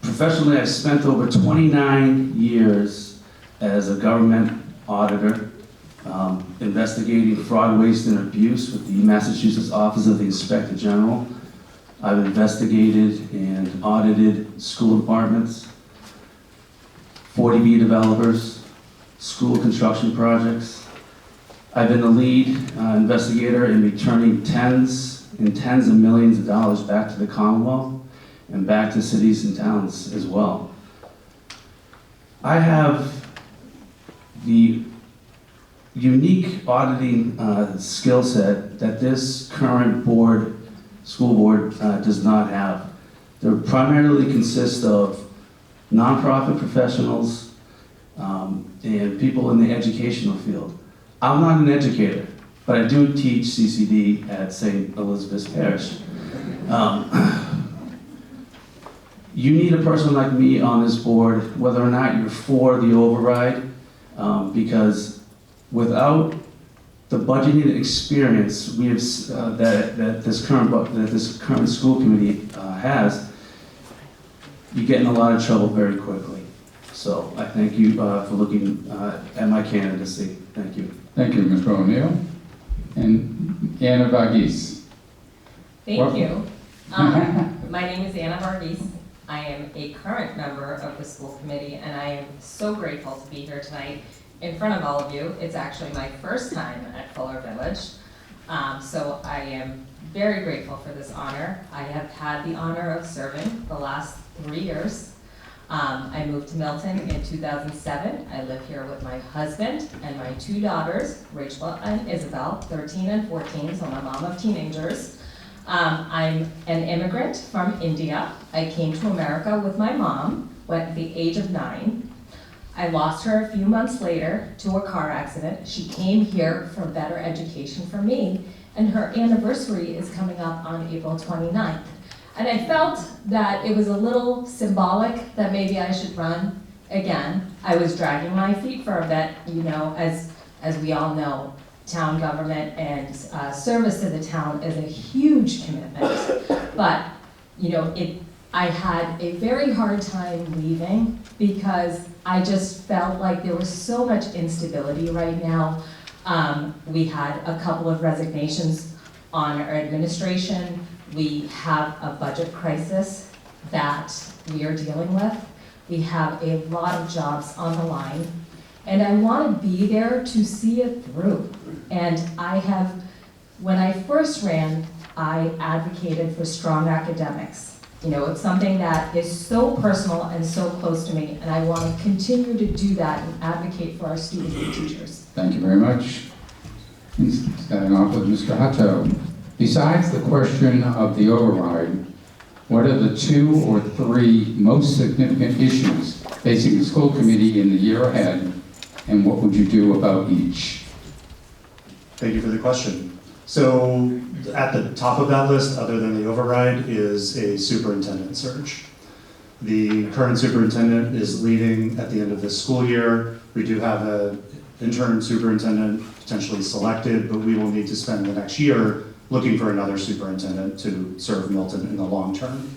Professionally, I've spent over 29 years as a government auditor, investigating fraud, waste, and abuse with the Massachusetts Office of the Inspector General. I've investigated and audited school departments, 40B developers, school construction projects. I've been the lead investigator in returning tens of millions of dollars back to the Commonwealth and back to cities and towns as well. I have the unique auditing skill set that this current school board does not have. They primarily consist of nonprofit professionals and people in the educational field. I'm not an educator, but I do teach CCD at St. Elizabeth's Parish. You need a person like me on this board, whether or not you're for the override, because without the budgeting experience we have, that this current school committee has, you get in a lot of trouble very quickly. So I thank you for looking at my candidacy. Thank you. Thank you, Mr. O'Neill. And Anna Varghese. Thank you. My name is Anna Varghese. I am a current member of the school committee, and I am so grateful to be here tonight in front of all of you. It's actually my first time at Fuller Village, so I am very grateful for this honor. I have had the honor of serving the last 3 years. I moved to Milton in 2007. I live here with my husband and my 2 daughters, Rachel and Isabel, 13 and 14, so I'm a mom of teenagers. I'm an immigrant from India. I came to America with my mom at the age of 9. I lost her a few months later to a car accident. She came here for better education for me, and her anniversary is coming up on April 29th. And I felt that it was a little symbolic that maybe I should run again. I was dragging my feet for a bit, as we all know, town government and service to the town is a huge commitment. But, I had a very hard time leaving because I just felt like there was so much instability right now. We had a couple of resignations on our administration. We have a budget crisis that we are dealing with. We have a lot of jobs on the line. And I want to be there to see it through. And when I first ran, I advocated for strong academics. It's something that is so personal and so close to me, and I want to continue to do that and advocate for our students and teachers. Thank you very much. Starting off with Mr. Hutto. Besides the question of the override, what are the 2 or 3 most significant issues facing the school committee in the year ahead, and what would you do about each? Thank you for the question. So at the top of that list, other than the override, is a superintendent search. The current superintendent is leaving at the end of this school year. We do have an interim superintendent potentially selected, but we will need to spend the next year looking for another superintendent to serve Milton in the long term.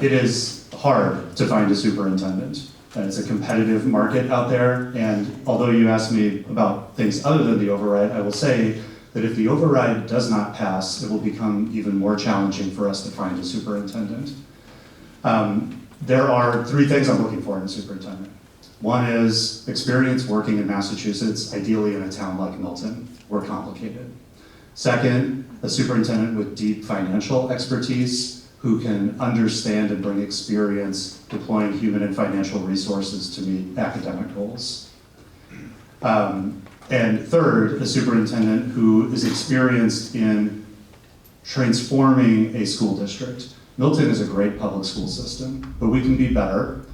It is hard to find a superintendent. It's a competitive market out there, and although you asked me about things other than the override, I will say that if the override does not pass, it will become even more challenging for us to find a superintendent. There are 3 things I'm looking for in a superintendent. One is experience working in Massachusetts, ideally in a town like Milton. We're complicated. Second, a superintendent with deep financial expertise who can understand and bring experience deploying human and financial resources to meet academic goals. And third, a superintendent who is experienced in transforming a school district. Milton is a great public school system, but we can be better.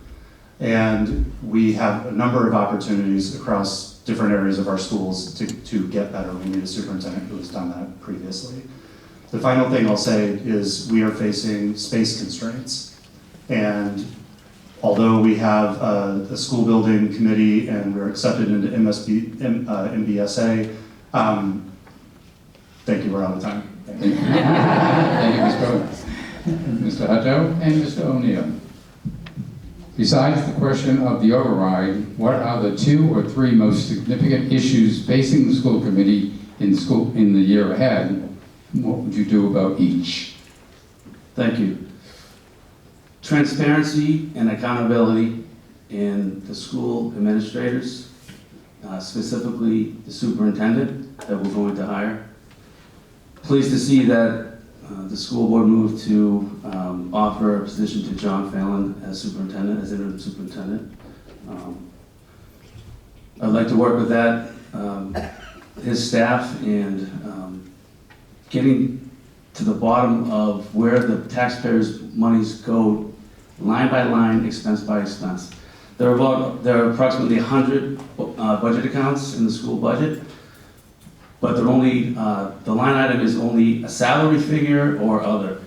And we have a number of opportunities across different areas of our schools to get better. We need a superintendent who has done that previously. The final thing I'll say is we are facing space constraints. And although we have a school building committee and we're accepted into MBSA, thank you, we're out of time. Thank you. Thank you, Mr. Hutto and Mr. O'Neill. Besides the question of the override, what are the 2 or 3 most significant issues facing the school committee in the year ahead? What would you do about each? Thank you. Transparency and accountability in the school administrators, specifically the superintendent that we're going to hire. Pleased to see that the school board moved to offer a position to John Phelan as superintendent, as interim superintendent. I'd like to work with that, his staff, and getting to the bottom of where the taxpayers' monies go, line by line, expense by expense. There are approximately 100 budget accounts in the school budget, but they're only, the line item is only a salary figure or other.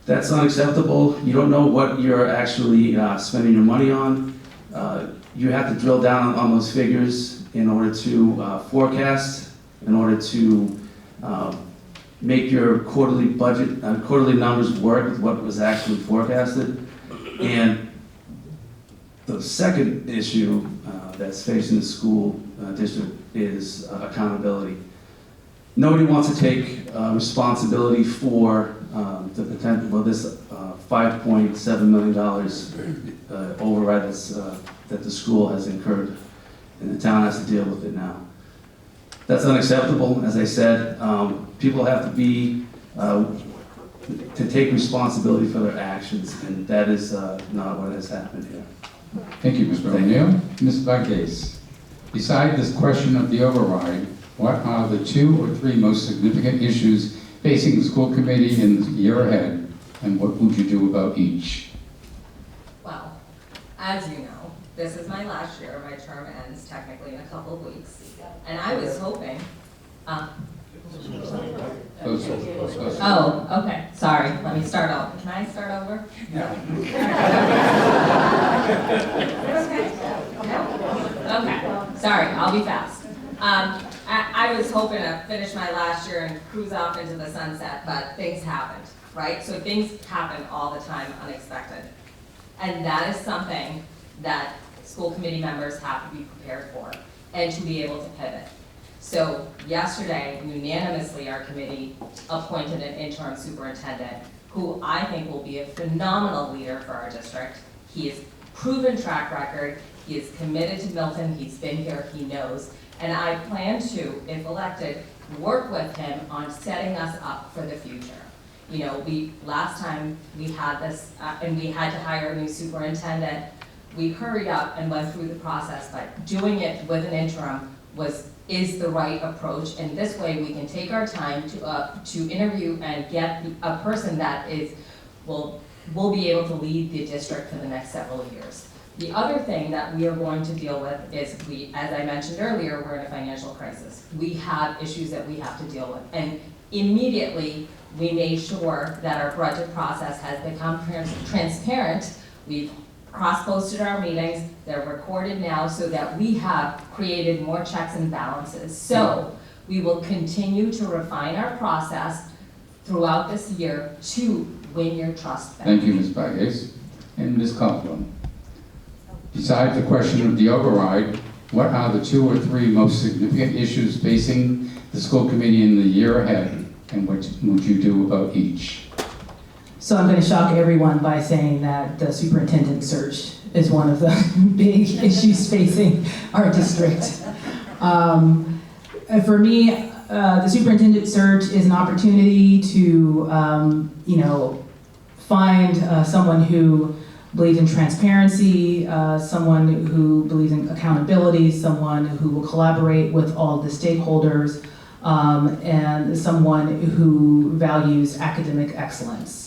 That's unacceptable. You don't know what you're actually spending your money on. You have to drill down on those figures in order to forecast, in order to make your quarterly budget, quarterly numbers work with what was actually forecasted. And the second issue that's facing the school district is accountability. Nobody wants to take responsibility for the potential, well, this $5.7 million override that the school has incurred, and the town has to deal with it now. That's unacceptable. As I said, people have to be, to take responsibility for their actions, and that is not what has happened here. Thank you, Mr. O'Neill. Ms. Varghese, beside this question of the override, what are the 2 or 3 most significant issues facing the school committee in the year ahead, and what would you do about each? Well, as you know, this is my last year. My term ends technically in a couple of weeks. And I was hoping, oh, okay, sorry, let me start over. Can I start over? Yeah. No? Okay, sorry, I'll be fast. I was hoping to finish my last year and cruise off into the sunset, but things happened, right? So things happen all the time, unexpected. And that is something that school committee members have to be prepared for and to be able to pivot. So yesterday, unanimously, our committee appointed an interim superintendent who I think will be a phenomenal leader for our district. He has proven track record. He is committed to Milton. He's been here. He knows. And I plan to, if elected, work with him on setting us up for the future. You know, last time we had this, and we had to hire a new superintendent, we hurried up and went through the process, but doing it with an interim is the right approach. And this way we can take our time to interview and get a person that is will be able to lead the district for the next several years. The other thing that we are going to deal with is as I mentioned earlier, we're in a financial crisis. We have issues that we have to deal with. And immediately, we made sure that our budget process has become transparent. We've cross-posted our meetings, they're recorded now so that we have created more checks and balances. So we will continue to refine our process throughout this year to win your trust back. Thank you, Ms. Varghese. And Ms. Coughlin. Besides the question of the override, what are the 2 or 3 most significant issues facing the school committee in the year ahead, and what would you do about each? So I'm going to shock everyone by saying that the superintendent search is one of the big issues facing our district. For me, the superintendent search is an opportunity to, find someone who believes in transparency, someone who believes in accountability, someone who will collaborate with all the stakeholders, and someone who values academic excellence.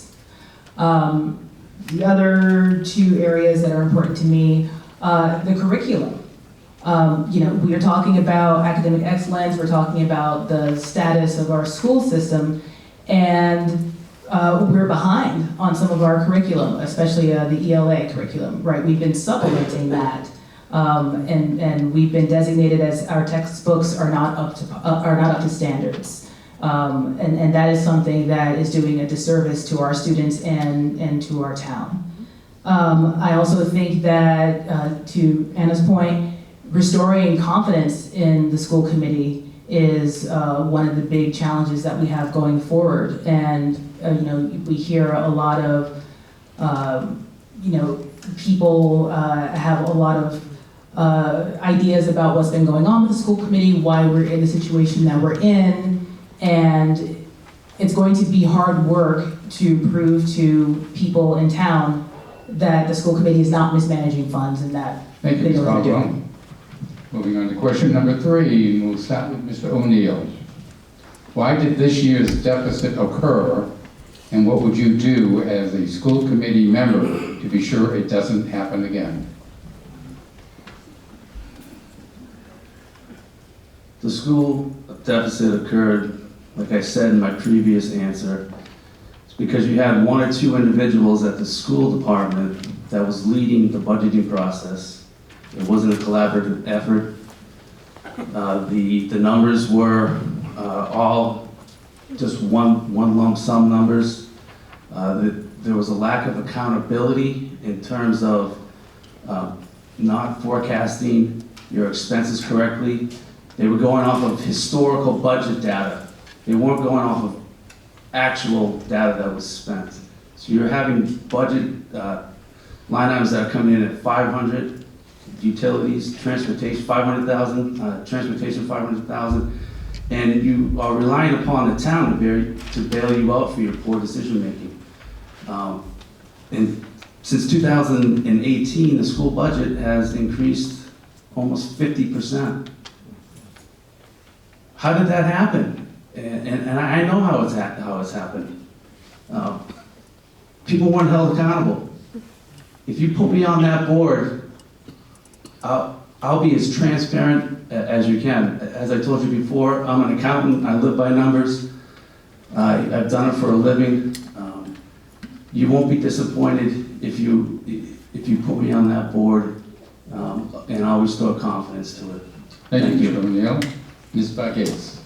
The other 2 areas that are important to me, the curriculum. We are talking about academic excellence, we're talking about the status of our school system, and we're behind on some of our curriculum, especially the ELA curriculum, right? We've been supplementing that, and we've been designated as our textbooks are not up to standards. And that is something that is doing a disservice to our students and to our town. I also think that, to Anna's point, restoring confidence in the school committee is one of the big challenges that we have going forward. And we hear a lot of, people have a lot of ideas about what's been going on with the school committee, why we're in the situation that we're in. And it's going to be hard work to prove to people in town that the school committee is not mismanaging funds and that Thank you, they Ms. know what they're Coughlin. doing. Moving on to question number 3, we'll start with Mr. O'Neill. Why did this year's deficit occur, and what would you do as a school committee member to be sure it doesn't happen again? The school deficit occurred, like I said in my previous answer, it's because you had 1 or 2 individuals at the school department that was leading the budgeting process. It wasn't a collaborative effort. The numbers were all just one lump sum numbers. There was a lack of accountability in terms of not forecasting your expenses correctly. They were going off of historical budget data. They weren't going off of actual data that was spent. So you're having budget line items that are coming in at 500, utilities, transportation, 500,000, transportation, 500,000, and you are relying upon the town to bail you out for your poor decision making. And since 2018, the school budget has increased almost 50%. How did that happen? And I know how it's happened. People weren't held accountable. If you put me on that board, I'll be as transparent as you can. As I told you before, I'm an accountant. I live by numbers. I've done it for a living. You won't be disappointed if you put me on that board, and I'll restore confidence to it. Thank you, Mr. O'Neill. Ms. Varghese.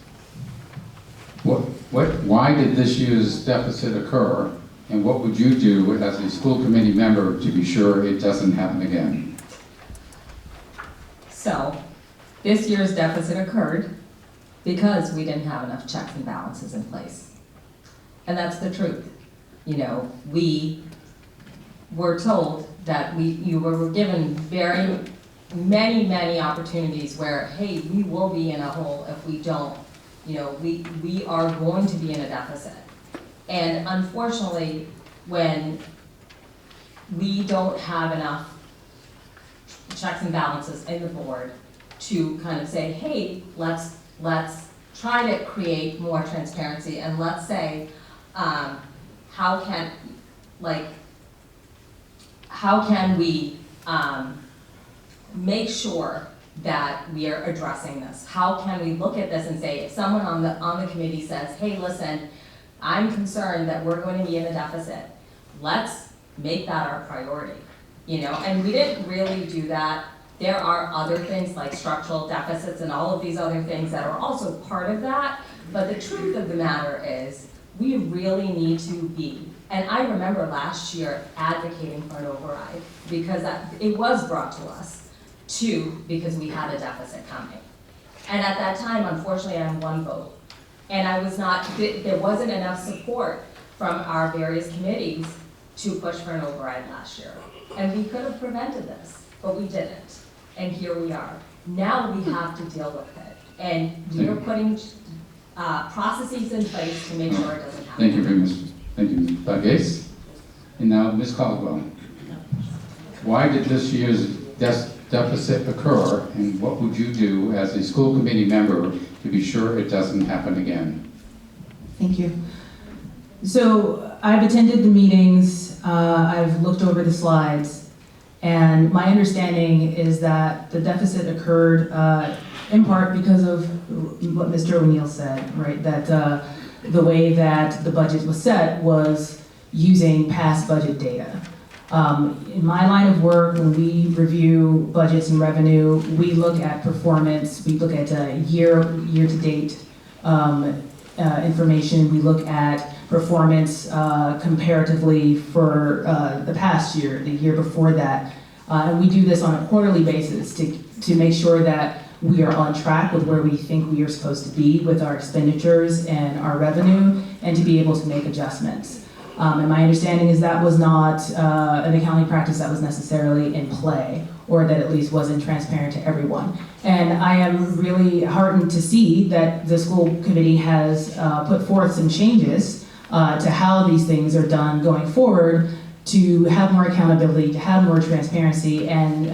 Why did this year's deficit occur, and what would you do as a school committee member to be sure it doesn't happen again? So, this year's deficit occurred because we didn't have enough checks and balances in place. And that's the truth. We were told that you were given very many opportunities where, hey, we will be in a hole if we don't, we are going to be in a deficit. And unfortunately, when we don't have enough checks and balances in the board to kind of say, hey, let's try to create more transparency, and let's say, how can like, how can we make sure that we are addressing this? How can we look at this and say, if someone on the committee says, hey, listen, I'm concerned that we're going to be in a deficit, let's make that our priority, you know? And we didn't really do that. There are other things like structural deficits and all of these other things that are also part of that, but the truth of the matter is, we really need to be, and I remember last year advocating for an override because it was brought to us too, because we had a deficit coming. And at that time, unfortunately, I had one vote. And there wasn't enough support from our various committees to push for an override last year. And we could have prevented this, but we didn't. And here we are. Now we have to deal with it. And we are putting processes in place to make sure it doesn't happen. Thank you very much. Thank you, Ms. Varghese. And now, Ms. Caldwell. Why did this year's deficit occur, and what would you do as a school committee member to be sure it doesn't happen again? Thank you. So I've attended the meetings, I've looked over the slides, and my understanding is that the deficit occurred in part because of what Mr. O'Neill said, right? That the way that the budget was set was using past budget data. In my line of work, when we review budgets and revenue, we look at performance, we look at year-to-date information, we look at performance comparatively for the past year, the year before that. And we do this on a quarterly basis to make sure that we are on track with where we think we are supposed to be with our expenditures and our revenue, and to be able to make adjustments. And my understanding is that was not an accounting practice that was necessarily in play, or that at least wasn't transparent to everyone. And I am really heartened to see that the school committee has put forth some changes to how these things are done going forward, to have more accountability, to have more transparency, and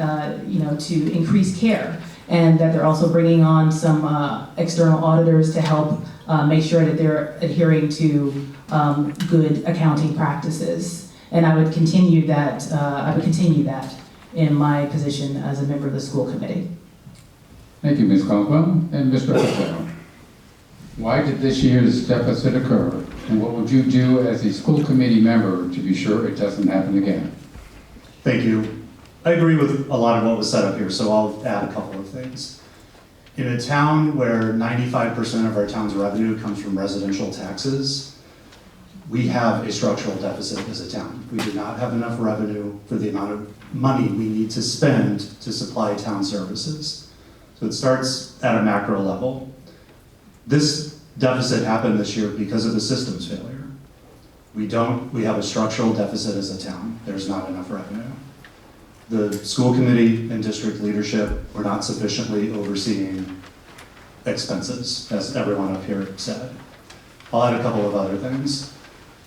to increase care. And that they're also bringing on some external auditors to help make sure that they're adhering to good accounting practices. And I would continue that. In my position as a member of the school committee. Thank you, Ms. Caldwell. And Mr. Patel. Why did this year's deficit occur, and what would you do as a school committee member to be sure it doesn't happen again? Thank you. I agree with a lot of what was said up here, so I'll add a couple of things. In a town where 95% of our town's revenue comes from residential taxes, we have a structural deficit as a town. We do not have enough revenue for the amount of money we need to spend to supply town services. So it starts at a macro level. This deficit happened this year because of the systems failure. We have a structural deficit as a town. There's not enough revenue. The school committee and district leadership were not sufficiently overseeing expenses, as everyone up here said. I'll add a couple of other things.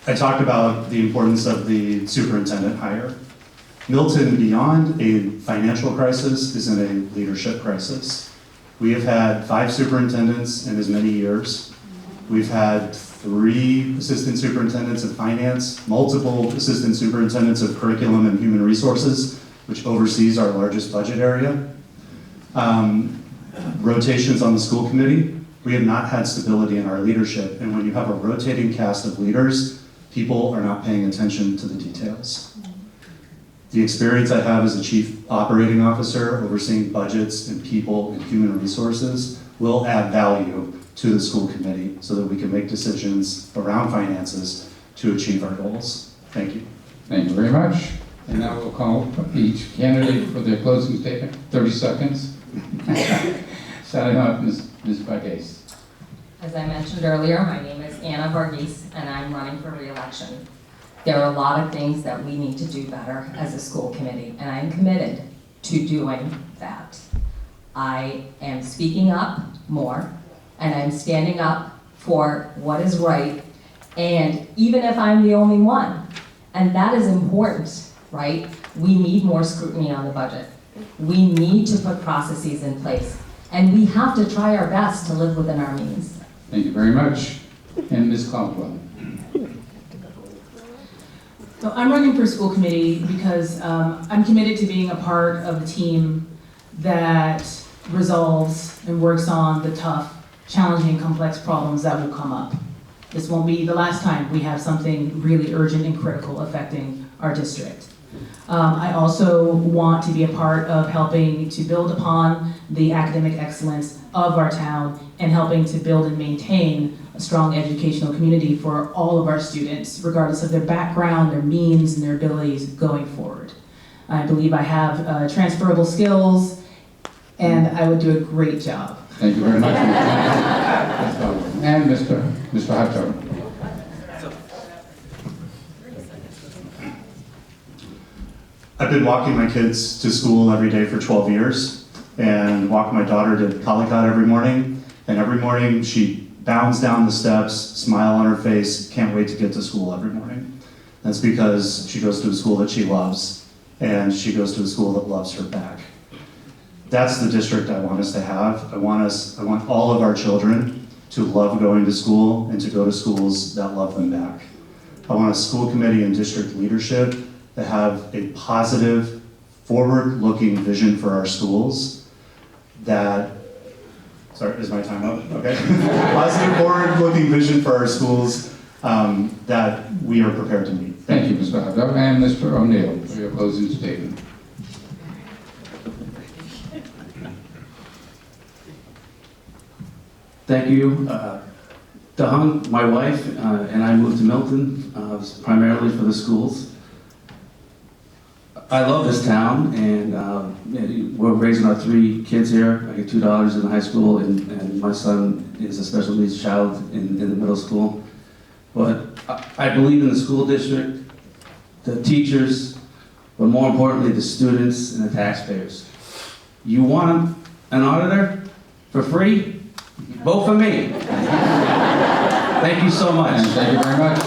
I talked about the importance of the superintendent hire. Milton, beyond a financial crisis, is in a leadership crisis. We have had 5 superintendents in as many years. We've had 3 assistant superintendents of finance, multiple assistant superintendents of curriculum and human resources, which oversees our largest budget area. Rotations on the school committee. We have not had stability in our leadership, and when you have a rotating cast of leaders, people are not paying attention to the details. The experience I have as a chief operating officer overseeing budgets and people and human resources will add value to the school committee so that we can make decisions around finances to achieve our goals. Thank you. Thank you very much. And now we'll call each candidate for their closing statement, 30 seconds. Starting off, Ms. Varghese. As I mentioned earlier, my name is Anna Varghese, and I'm running for re-election. There are a lot of things that we need to do better as a school committee, and I'm committed to doing that. I am speaking up more, and I'm standing up for what is right, and even if I'm the only one, and that is important, right? We need more scrutiny on the budget. We need to put processes in place, and we have to try our best to live within our means. Thank you very much. And Ms. Caldwell. So I'm running for school committee because I'm committed to being a part of a team that resolves and works on the tough, challenging, complex problems that will come up. This won't be the last time we have something really urgent and critical affecting our district. I also want to be a part of helping to build upon the academic excellence of our town and helping to build and maintain a strong educational community for all of our students, regardless of their background, their means, and their abilities going forward. I believe I have transferable skills, and I would do a great job. Thank you very much. And Mr. Hutto. I've been walking my kids to school every day for 12 years and walk my daughter to Collicott every morning. And every morning she bounds down the steps, smile on her face, can't wait to get to school every morning. That's because she goes to a school that she loves and she goes to a school that loves her back. That's the district I want us to have. I want all of our children to love going to school and to go to schools that love them back. I want a school committee and district leadership that have a positive, forward-looking vision for our schools that, sorry, is my time up? Okay. Positive, forward-looking vision for our schools that we are prepared to meet. Thank you, Mr. Hutto. And Mr. O'Neill for your closing statement. Thank you. Dawn, my wife, and I moved to Milton primarily for the schools. I love this town, and we're raising our 3 kids here. I get $2 in high school, and my son is a special needs child in the middle school. But I believe in the school district, the teachers, but more importantly, the students and the taxpayers. You want an auditor for free? Vote for me. Thank you so much. And thank you very much.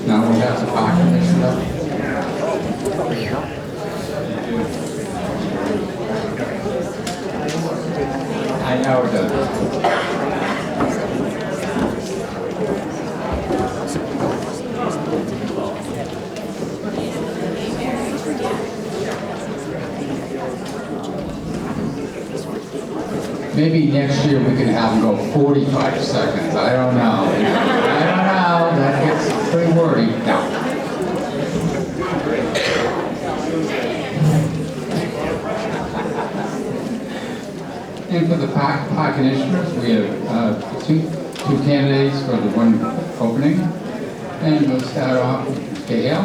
Now we have the park commissioner. I know it does. Maybe next year we can have them go 45 seconds. I don't know. That gets pretty wordy. No. And for the park commissioners, we have two candidates for the one opening. And we'll start off with Gail.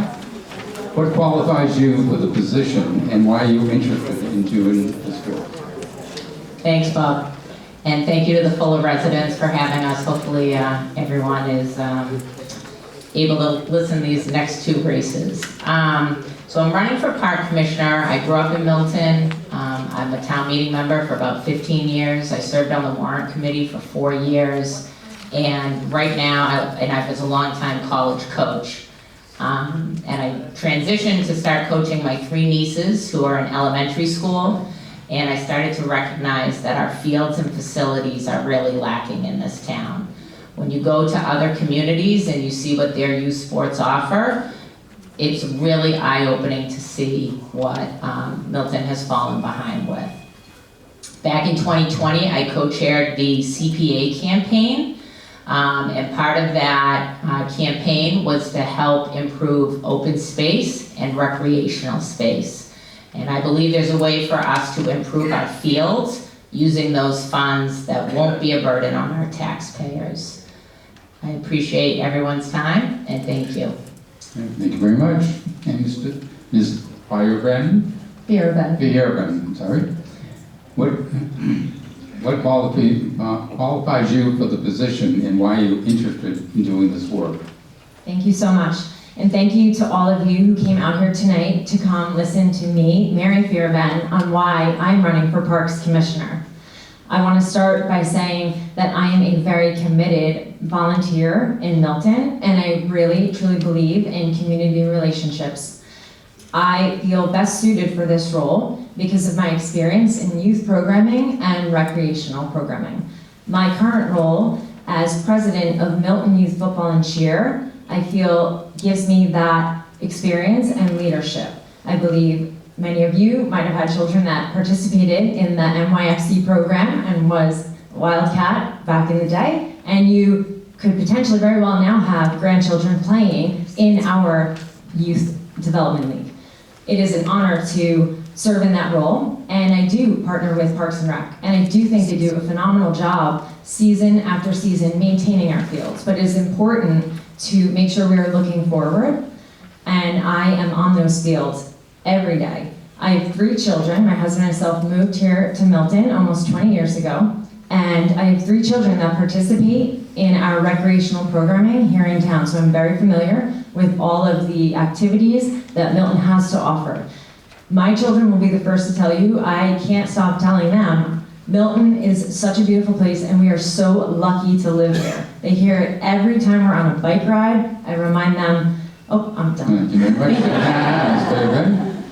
What qualifies you for the position and why are you interested in doing this work? Thanks, Bob. And thank you to the Fuller residents for having us. Hopefully everyone is able to listen to these next 2 races. So I'm running for park commissioner. I grew up in Milton. I'm a town meeting member for about 15 years. I served on the warrant committee for 4 years. And right now, I was a longtime college coach. And I transitioned to start coaching my 3 nieces who are in elementary school. And I started to recognize that our fields and facilities are really lacking in this town. When you go to other communities and you see what their youth sports offer, it's really eye-opening to see what Milton has fallen behind with. Back in 2020, I co-chaired the CPA campaign, and part of that campaign was to help improve open space and recreational space. And I believe there's a way for us to improve our fields using those funds that won't be a burden on our taxpayers. I appreciate everyone's time, and thank you. Thank you very much. And Ms. Fierben? Fierben, sorry. What qualifies you for the position and why are you interested in doing this work? Thank you so much. And thank you to all of you who came out here tonight to come listen to me, Mary Fierben, on why I'm running for Parks Commissioner. I want to start by saying that I am a very committed volunteer in Milton, and I really, truly believe in community relationships. I feel best suited for this role because of my experience in youth programming and recreational programming. My current role as president of Milton Youth Football and Cheer, I feel gives me that experience and leadership. I believe many of you might have had children that participated in the NYFC program and was Wildcat back in the day, and you could potentially very well now have grandchildren playing in our youth development league. It is an honor to serve in that role, and I do partner with Parks and Rec, and I do think they do a phenomenal job season after season maintaining our fields, but it is important to make sure we are looking forward, and I am on those fields every day. I have 3 children. My husband and myself moved here to Milton almost 20 years ago, and I have 3 children that participate in our recreational programming here in town, so I'm very familiar with all of the activities that Milton has to offer. My children will be the first to tell you, I can't stop telling them, Milton is such a beautiful place and we are so lucky to live here. They hear it every time we're on a bike ride. I remind them, oh, I'm done. Thank you very much. Ms. Fairbairn.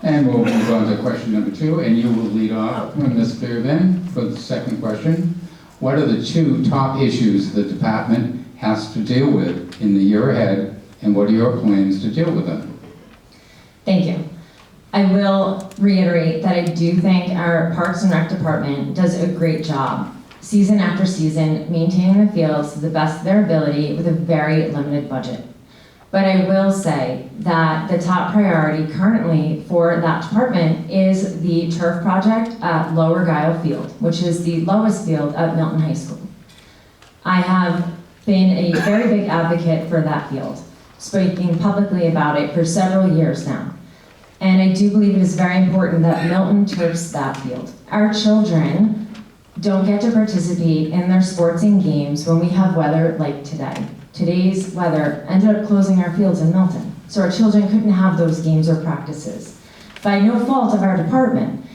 And we'll move on to question number 2, and you will lead off, Ms. Fairbairn, for the second question. What are the 2 top issues the department has to deal with in the year ahead, and what are your plans to deal with them? Thank you. I will reiterate that I do think our Parks and Rec department does a great job, season after season, maintaining the fields to the best of their ability with a very limited budget. But I will say that the top priority currently for that department is the turf project at Lower Guile Field, which is the lowest field at Milton High School. I have been a very big advocate for that field, speaking publicly about it for several years now. And I do believe it is very important that Milton turfs that field. Our children don't get to participate in their sports and games when we have weather like today. Today's weather ended up closing our fields in Milton, so our children couldn't have those games or practices. By no fault of our department,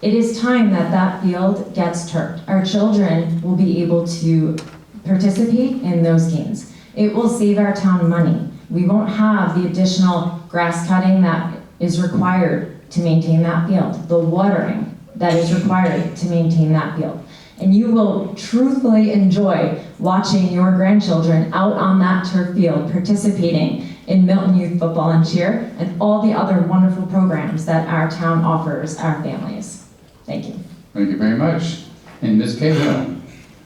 it is time that that field gets turfed. Our children will be able to participate in those games. It will save our town money. We won't have the additional grass cutting that is required to maintain that field, the watering that is required to maintain that field. And you will truthfully enjoy watching your grandchildren out on that turf field participating in Milton Youth Football and Cheer and all the other wonderful programs that our town offers our families. Thank you. Thank you very much. And Ms. Cahill,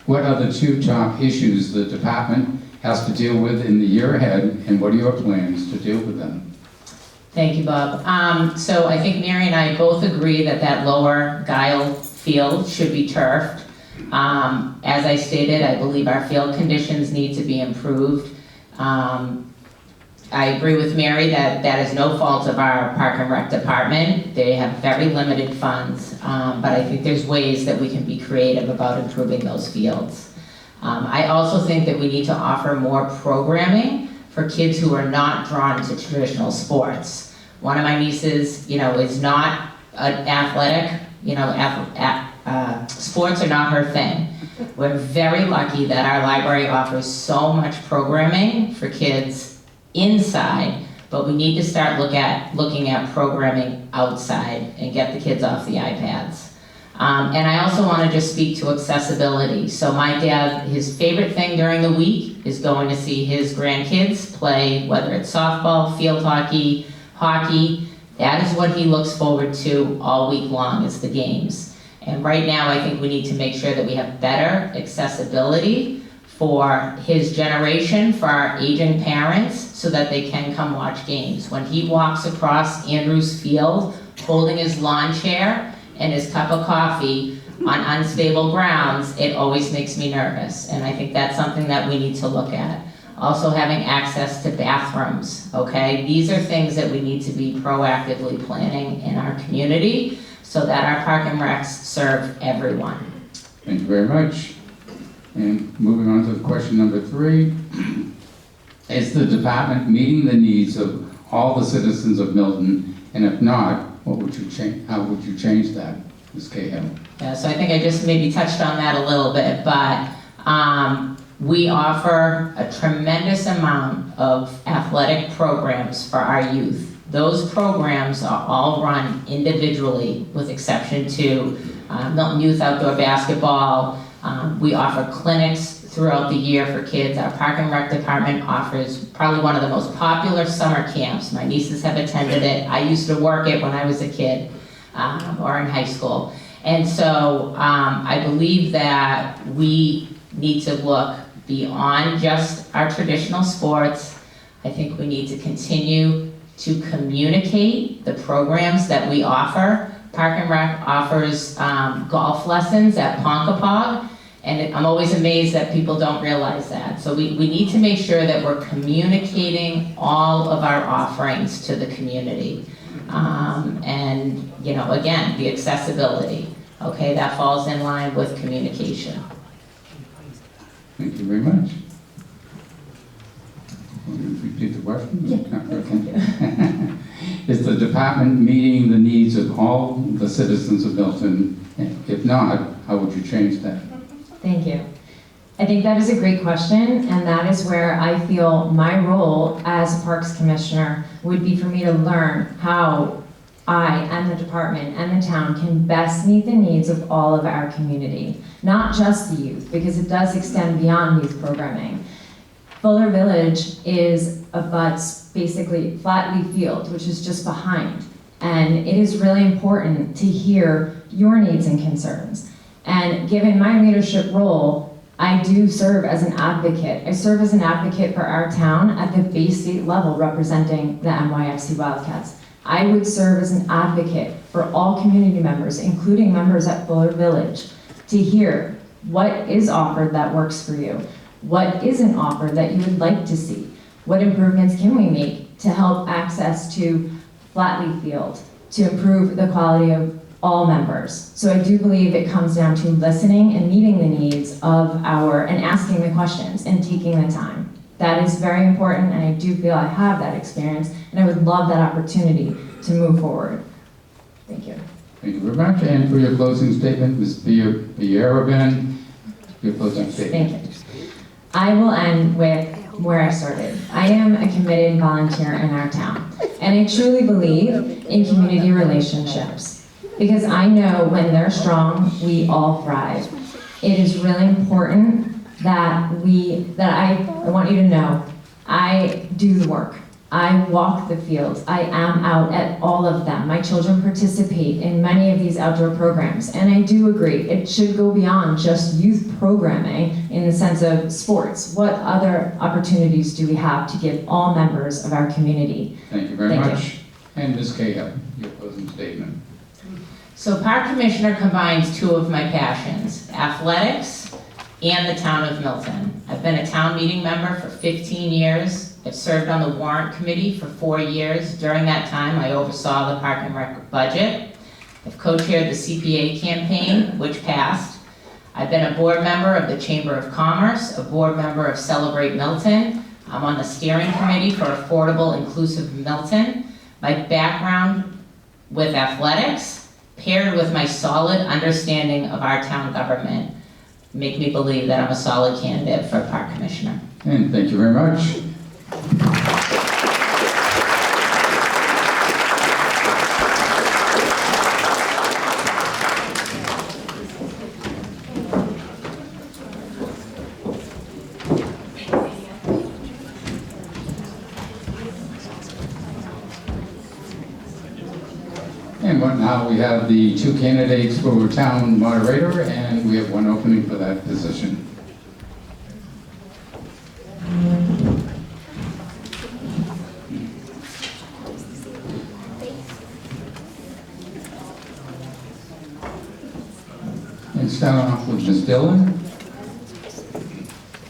what are the 2 top issues the department has to deal with in the year ahead, and what are your plans to deal with them? Thank you, Bob. So I think Mary and I both agree that that Lower Guile field should be turfed. As I stated, I believe our field conditions need to be improved. I agree with Mary that that is no fault of our Park and Rec department. They have very limited funds, but I think there's ways that we can be creative about improving those fields. I also think that we need to offer more programming for kids who are not drawn to traditional sports. One of my nieces, is not an athletic, sports are not her thing. We're very lucky that our library offers so much programming for kids inside, but we need to start looking at programming outside and get the kids off the iPads. And I also want to just speak to accessibility. So my dad, his favorite thing during the week is going to see his grandkids play, whether it's softball, field hockey, hockey. That is what he looks forward to all week long, is the games. And right now, I think we need to make sure that we have better accessibility for his generation, for our aging parents, so that they can come watch games. When he walks across Andrews Field, holding his lawn chair and his cup of coffee on unstable grounds, it always makes me nervous. And I think that's something that we need to look at. Also having access to bathrooms, okay? These are things that we need to be proactively planning in our community so that our Park and Recs serve everyone. Thank you very much. And moving on to question number 3. Is the department meeting the needs of all the citizens of Milton? And if not, what would you change? How would you change that, Ms. Cahill? Yeah, so I think I just maybe touched on that a little bit, but We offer a tremendous amount of athletic programs for our youth. Those programs are all run individually, with exception to Milton Youth Outdoor Basketball. We offer clinics throughout the year for kids. Our Park and Rec department offers probably one of the most popular summer camps. My nieces have attended it. I used to work it when I was a kid or in high school. And so I believe that we need to look beyond just our traditional sports. I think we need to continue to communicate the programs that we offer. Park and Rec offers golf lessons at Ponkapog, and I'm always amazed that people don't realize that. So we need to make sure that we're communicating all of our offerings to the community. And, you know, again, the accessibility, okay, that falls in line with communication. Thank you very much. Want to repeat the question? Yeah. Is the department meeting the needs of all the citizens of Milton? If not, how would you change that? Thank you. I think that is a great question, and that is where I feel my role as a Parks Commissioner would be for me to learn how I and the department and the town can best meet the needs of all of our community, not just the youth, because it does extend beyond youth programming. Fuller Village is abuts basically Flatley Field, which is just behind, and it is really important to hear your needs and concerns. And given my leadership role, I do serve as an advocate. I serve as an advocate for our town at the Bay State level, representing the NYFC Wildcats. I would serve as an advocate for all community members, including members at Fuller Village, to hear what is offered that works for you, what isn't offered that you would like to see, what improvements can we make to help access to Flatley Field, to improve the quality of all members. So I do believe it comes down to listening and meeting the needs of and asking the questions and taking the time. That is very important, and I do feel I have that experience, and I would love that opportunity to move forward. Thank you. Thank you very much. And for your closing statement, Ms. Bierabin, your closing statement. Thank you. I will end with where I started. I am a committed volunteer in our town, and I truly believe in community relationships, because I know when they're strong, we all thrive. It is really important that I want you to know, I do the work. I walk the fields. I am out at all of them. My children participate in many of these outdoor programs, and I do agree, it should go beyond just youth programming in the sense of sports. What other opportunities do we have to give all members of our community? Thank you very much. And Ms. Cahill, your closing statement. So Park Commissioner combines two of my passions, athletics and the town of Milton. I've been a town meeting member for 15 years. I've served on the warrant committee for 4 years. During that time, I oversaw the Park and Rec budget. I've co-chaired the CPA campaign, which passed. I've been a board member of the Chamber of Commerce, a board member of Celebrate Milton. I'm on the steering committee for Affordable Inclusive Milton. My background with athletics, paired with my solid understanding of our town government, make me believe that I'm a solid candidate for Park Commissioner. And thank you very much. And now we have the two candidates for town moderator, and we have one opening for that position. And starting off with Ms. Dillon.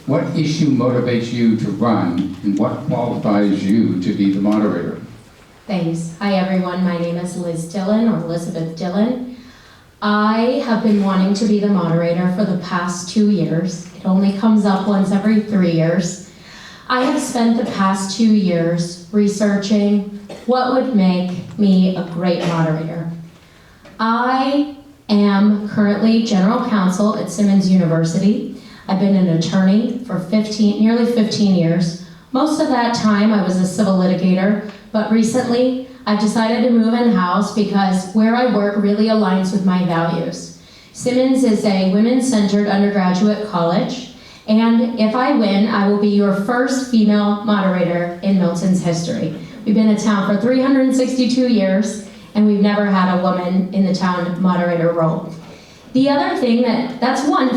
What issue motivates you to run, and what qualifies you to be the moderator? Thanks. Hi, everyone. My name is Liz Dillon, or Elizabeth Dillon. I have been wanting to be the moderator for the past 2 years. It only comes up once every 3 years. I have spent the past 2 years researching what would make me a great moderator. I am currently general counsel at Simmons University. I've been an attorney for nearly 15 years. Most of that time I was a civil litigator, but recently I've decided to move in-house because where I work really aligns with my values. Simmons is a women-centered undergraduate college, and if I win, I will be your first female moderator in Milton's history. We've been a town for 362 years, and we've never had a woman in the town moderator role. The other thing that's one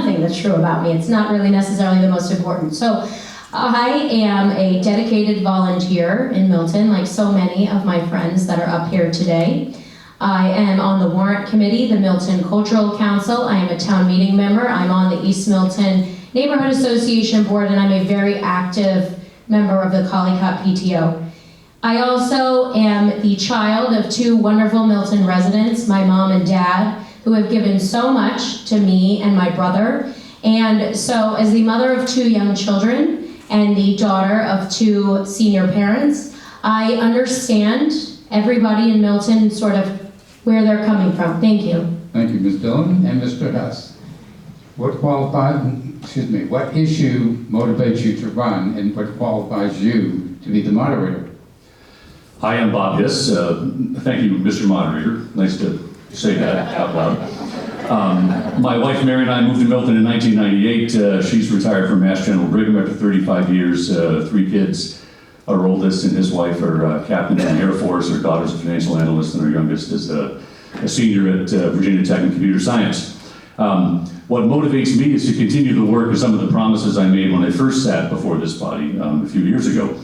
thing that's true about me. It's not really necessarily the most important. So I am a dedicated volunteer in Milton, like so many of my friends that are up here today. I am on the warrant committee, the Milton Cultural Council. I am a town meeting member. I'm on the East Milton Neighborhood Association board, and I'm a very active member of the Collycott PTO. I also am the child of two wonderful Milton residents, my mom and dad, who have given so much to me and my brother. And so as the mother of two young children and the daughter of two senior parents, I understand everybody in Milton sort of where they're coming from. Thank you. Thank you, Ms. Dillon. And Mr. Hess. What issue motivates you to run, and what qualifies you to be the moderator? Hi, I'm Bob Hiss. Thank you, Mr. Moderator. Nice to say that out loud. My wife Mary and I moved to Milton in 1998. She's retired from Mass General Brigham after 35 years, 3 kids. Our oldest and his wife are captains in the Air Force. Our daughter's a financial analyst, and our youngest is a senior at Virginia Tech in computer science. What motivates me is to continue the work of some of the promises I made when I first sat before this body a few years ago.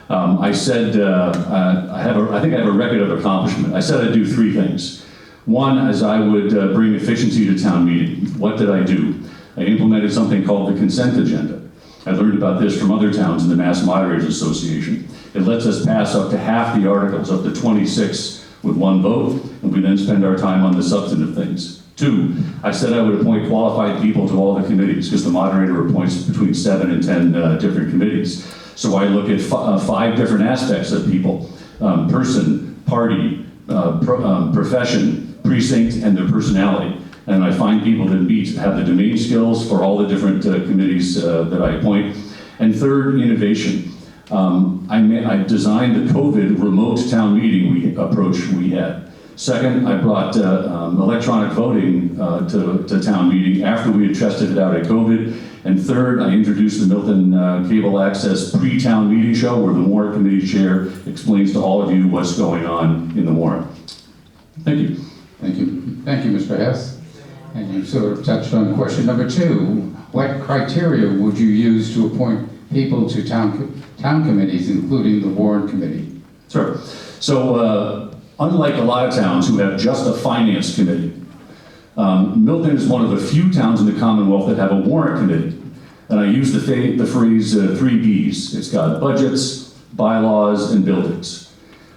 I said, I think I have a record of accomplishment. I said I'd do 3 things. One is I would bring efficiency to town meeting. What did I do? I implemented something called the consent agenda. I learned about this from other towns in the Mass Moderators Association. It lets us pass up to half the articles, up to 26, with 1 vote, and we then spend our time on the substantive things. 2, I said I would appoint qualified people to all the committees, because the moderator appoints between 7 and 10 different committees. So I look at 5 different aspects of people: person, party, profession, precinct, and their personality. And I find people that have the domain skills for all the different committees that I appoint. And 3rd, innovation. I designed the COVID remote town meeting approach we had. 2nd, I brought electronic voting to town meeting after we had tested it out at COVID. And 3rd, I introduced the Milton Cable Access pre-town meeting show, where the warrant committee chair explains to all of you what's going on in the warrant. Thank you. Thank you. Thank you, Mr. Hess. And you sort of touched on question number 2. What criteria would you use to appoint people to town committees, including the warrant committee? Sure. So, unlike a lot of towns who have just a finance committee, Milton is one of the few towns in the Commonwealth that have a warrant committee. And I use the phrase 3 Bs. It's got budgets, bylaws, and buildings.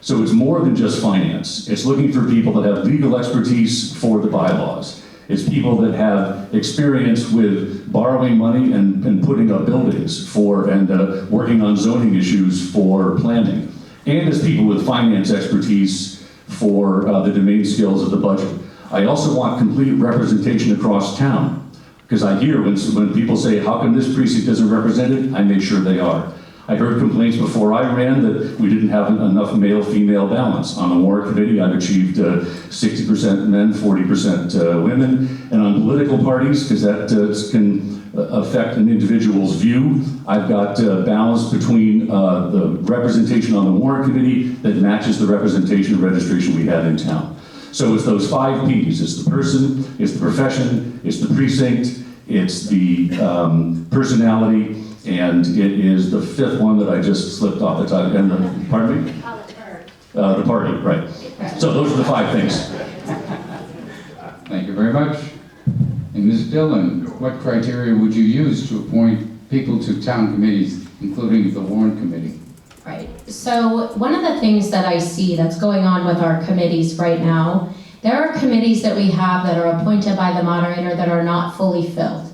So it's more than just finance. It's looking for people that have legal expertise for the bylaws. It's people that have experience with borrowing money and putting up buildings and working on zoning issues for planning. And it's people with finance expertise for the domain skills of the budget. I also want complete representation across town, because I hear when people say, how come this precinct isn't represented? I make sure they are. I heard complaints before I ran that we didn't have enough male-female balance. On the warrant committee, I've achieved 60% men, 40% women. And on political parties, because that can affect an individual's view, I've got balance between the representation on the warrant committee that matches the representation registration we have in town. So it's those 5 Ps. It's the person, it's the profession, it's the precinct, it's the personality, and it is the 5th one that I just slipped off the top. And pardon me? The party, right. So those are the 5 things. Thank you very much. And Ms. Dillon, what criteria would you use to appoint people to town committees, including the warrant committee? Right. So one of the things that I see that's going on with our committees right now, there are committees that we have that are appointed by the moderator that are not fully filled.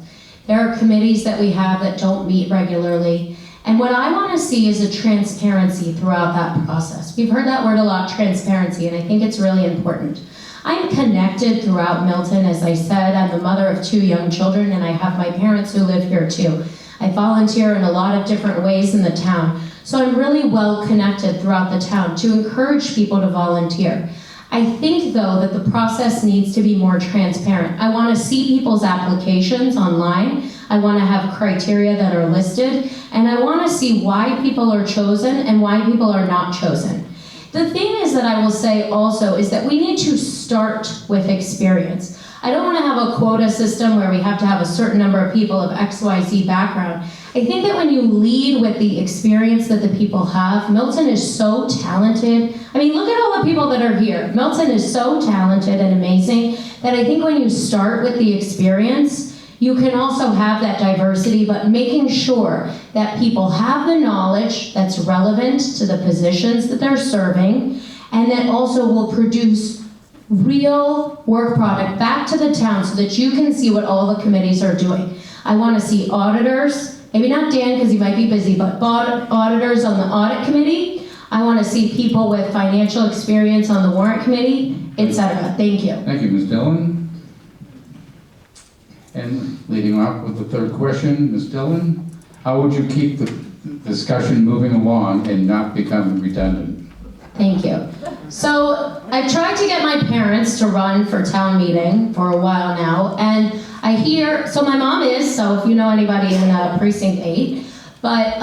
There are committees that we have that don't meet regularly. And what I want to see is a transparency throughout that process. We've heard that word a lot, transparency, and I think it's really important. I'm connected throughout Milton. As I said, I'm the mother of 2 young children, and I have my parents who live here too. I volunteer in a lot of different ways in the town. So I'm really well connected throughout the town to encourage people to volunteer. I think, though, that the process needs to be more transparent. I want to see people's applications online. I want to have criteria that are listed, and I want to see why people are chosen and why people are not chosen. The thing is that I will say also is that we need to start with experience. I don't want to have a quota system where we have to have a certain number of people of XYZ background. I think that when you lead with the experience that the people have, Milton is so talented. I mean, look at all the people that are here. Milton is so talented and amazing that I think when you start with the experience, you can also have that diversity, but making sure that people have the knowledge that's relevant to the positions that they're serving, and that also will produce real work product back to the town so that you can see what all the committees are doing. I want to see auditors, maybe not Dan because he might be busy, but auditors on the audit committee. I want to see people with financial experience on the warrant committee, etc. Thank you. Thank you, Ms. Dillon. And leading off with the third question, Ms. Dillon, how would you keep the discussion moving along and not become redundant? Thank you. So I've tried to get my parents to run for town meeting for a while now, and I hear, so my mom is, so if you know anybody in precinct 8, but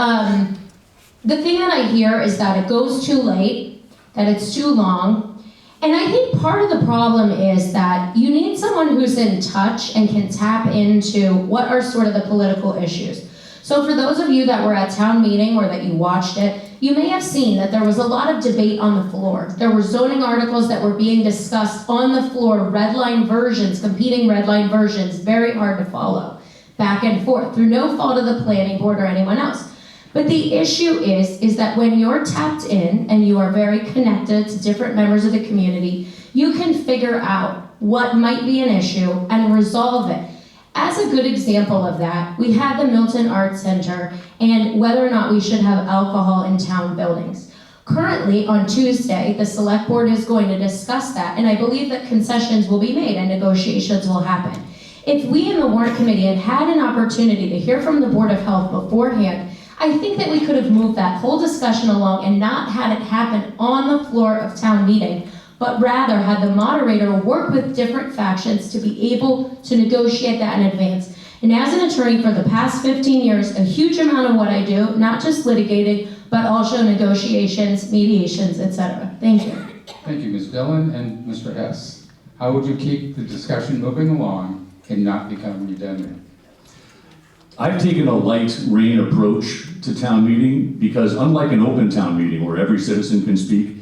the thing that I hear is that it goes too late, that it's too long, and I think part of the problem is that you need someone who's in touch and can tap into what are sort of the political issues. So for those of you that were at town meeting or that you watched it, you may have seen that there was a lot of debate on the floor. There were zoning articles that were being discussed on the floor, red line versions, competing red line versions, very hard to follow, back and forth, through no fault of the planning board or anyone else. But the issue is that when you're tapped in and you are very connected to different members of the community, you can figure out what might be an issue and resolve it. As a good example of that, we had the Milton Arts Center and whether or not we should have alcohol in town buildings. Currently, on Tuesday, the select board is going to discuss that, and I believe that concessions will be made and negotiations will happen. If we in the warrant committee had had an opportunity to hear from the Board of Health beforehand, I think that we could have moved that whole discussion along and not had it happen on the floor of town meeting, but rather had the moderator work with different factions to be able to negotiate that in advance. And as an attorney for the past 15 years, a huge amount of what I do, not just litigating, but also negotiations, mediations, etc. Thank you. Thank you, Ms. Dillon. And Mr. Hess, how would you keep the discussion moving along and not become redundant? I've taken a light rein approach to town meeting because unlike an open town meeting where every citizen can speak,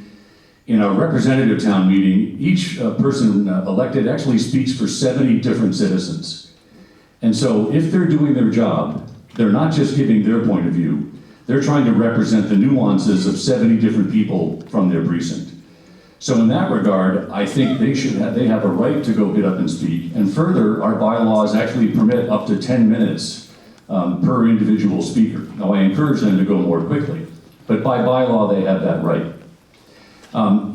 in a representative town meeting, each person elected actually speaks for 70 different citizens. And so if they're doing their job, they're not just giving their point of view, they're trying to represent the nuances of 70 different people from their precinct. So in that regard, I think they have a right to go get up and speak. And further, our bylaws actually permit up to 10 minutes per individual speaker. Now I encourage them to go more quickly, but by bylaw they have that right.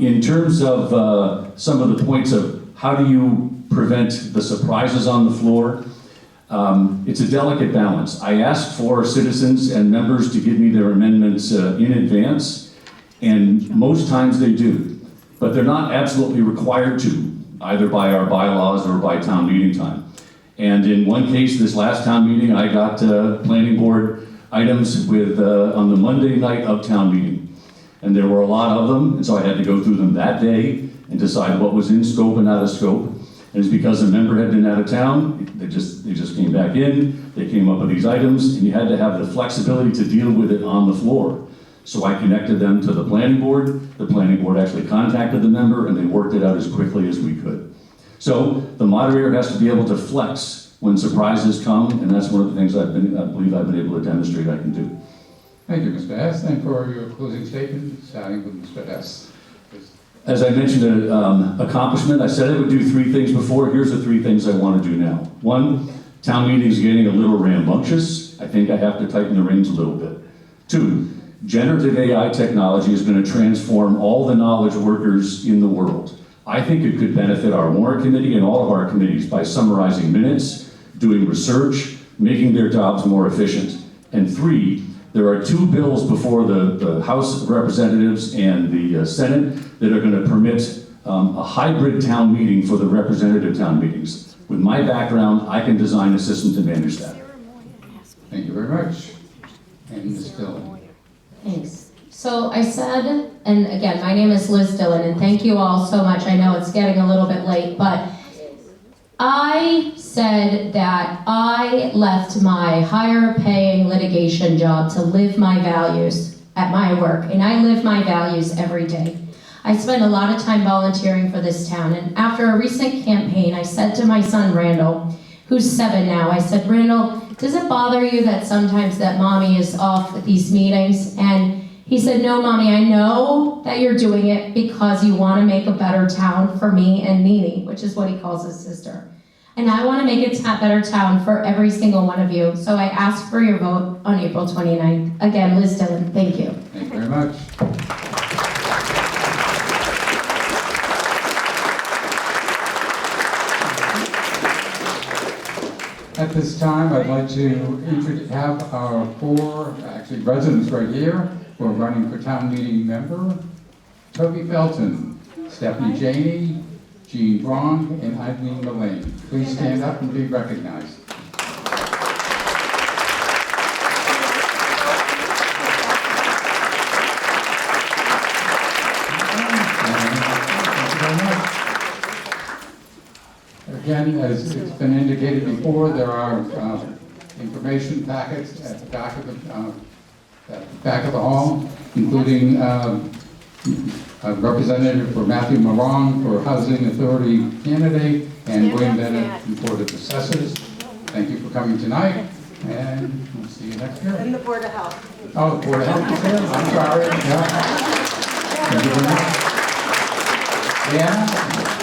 In terms of some of the points of how do you prevent the surprises on the floor, it's a delicate balance. I ask for citizens and members to give me their amendments in advance, and most times they do. But they're not absolutely required to, either by our bylaws or by town meeting time. And in one case, this last town meeting, I got planning board items with on the Monday night of town meeting. And there were a lot of them, and so I had to go through them that day and decide what was in scope and out of scope. And it's because a member had been out of town, they just came back in, they came up with these items, and you had to have the flexibility to deal with it on the floor. So I connected them to the planning board actually contacted the member, and they worked it out as quickly as we could. So the moderator has to be able to flex when surprises come, and that's one of the things I believe I've been able to demonstrate I can do. Thank you, Mr. Hess. And for your closing statement, starting with Mr. Hess. As I mentioned, accomplishment, I said I would do 3 things before. Here's the 3 things I want to do now. 1, town meeting's getting a little rambunctious. I think I have to tighten the reins a little bit. 2, generative AI technology is going to transform all the knowledge workers in the world. I think it could benefit our warrant committee and all of our committees by summarizing minutes, doing research, making their jobs more efficient. And 3, there are 2 bills before the House of Representatives and the Senate that are going to permit a hybrid town meeting for the representative town meetings. With my background, I can design a system to manage that. Thank you very much. And Ms. Dillon. Thanks. So I said, and again, my name is Liz Dillon, and thank you all so much. I know it's getting a little bit late, but I said that I left my higher paying litigation job to live my values at my work, and I live my values every day. I spend a lot of time volunteering for this town, and after a recent campaign, I said to my son Randall, who's 7 now, I said, Randall, does it bother you that sometimes that mommy is off at these meetings? And he said, no, mommy, I know that you're doing it because you want to make a better town for me and Nene, which is what he calls his sister. And I want to make a better town for every single one of you. So I ask for your vote on April 29th. Again, Liz Dillon, thank you. Thank you very much. At this time, I'd like to have our 4 residents right here who are running for town meeting member. Toby Felton, Stephanie Janey, Jean Braun, and Eileen Mullane. Please stand up and be recognized. Again, as it's been indicated before, there are information packets at the back of the hall, including a representative for Matthew Moran for Housing Authority candidate and William Bennett from Board of Assessors. Thank you for coming tonight, and we'll see you next year. And the Board of Health. Oh, the Board of Health is here? I'm sorry. Yeah. Thank you very much. Yeah.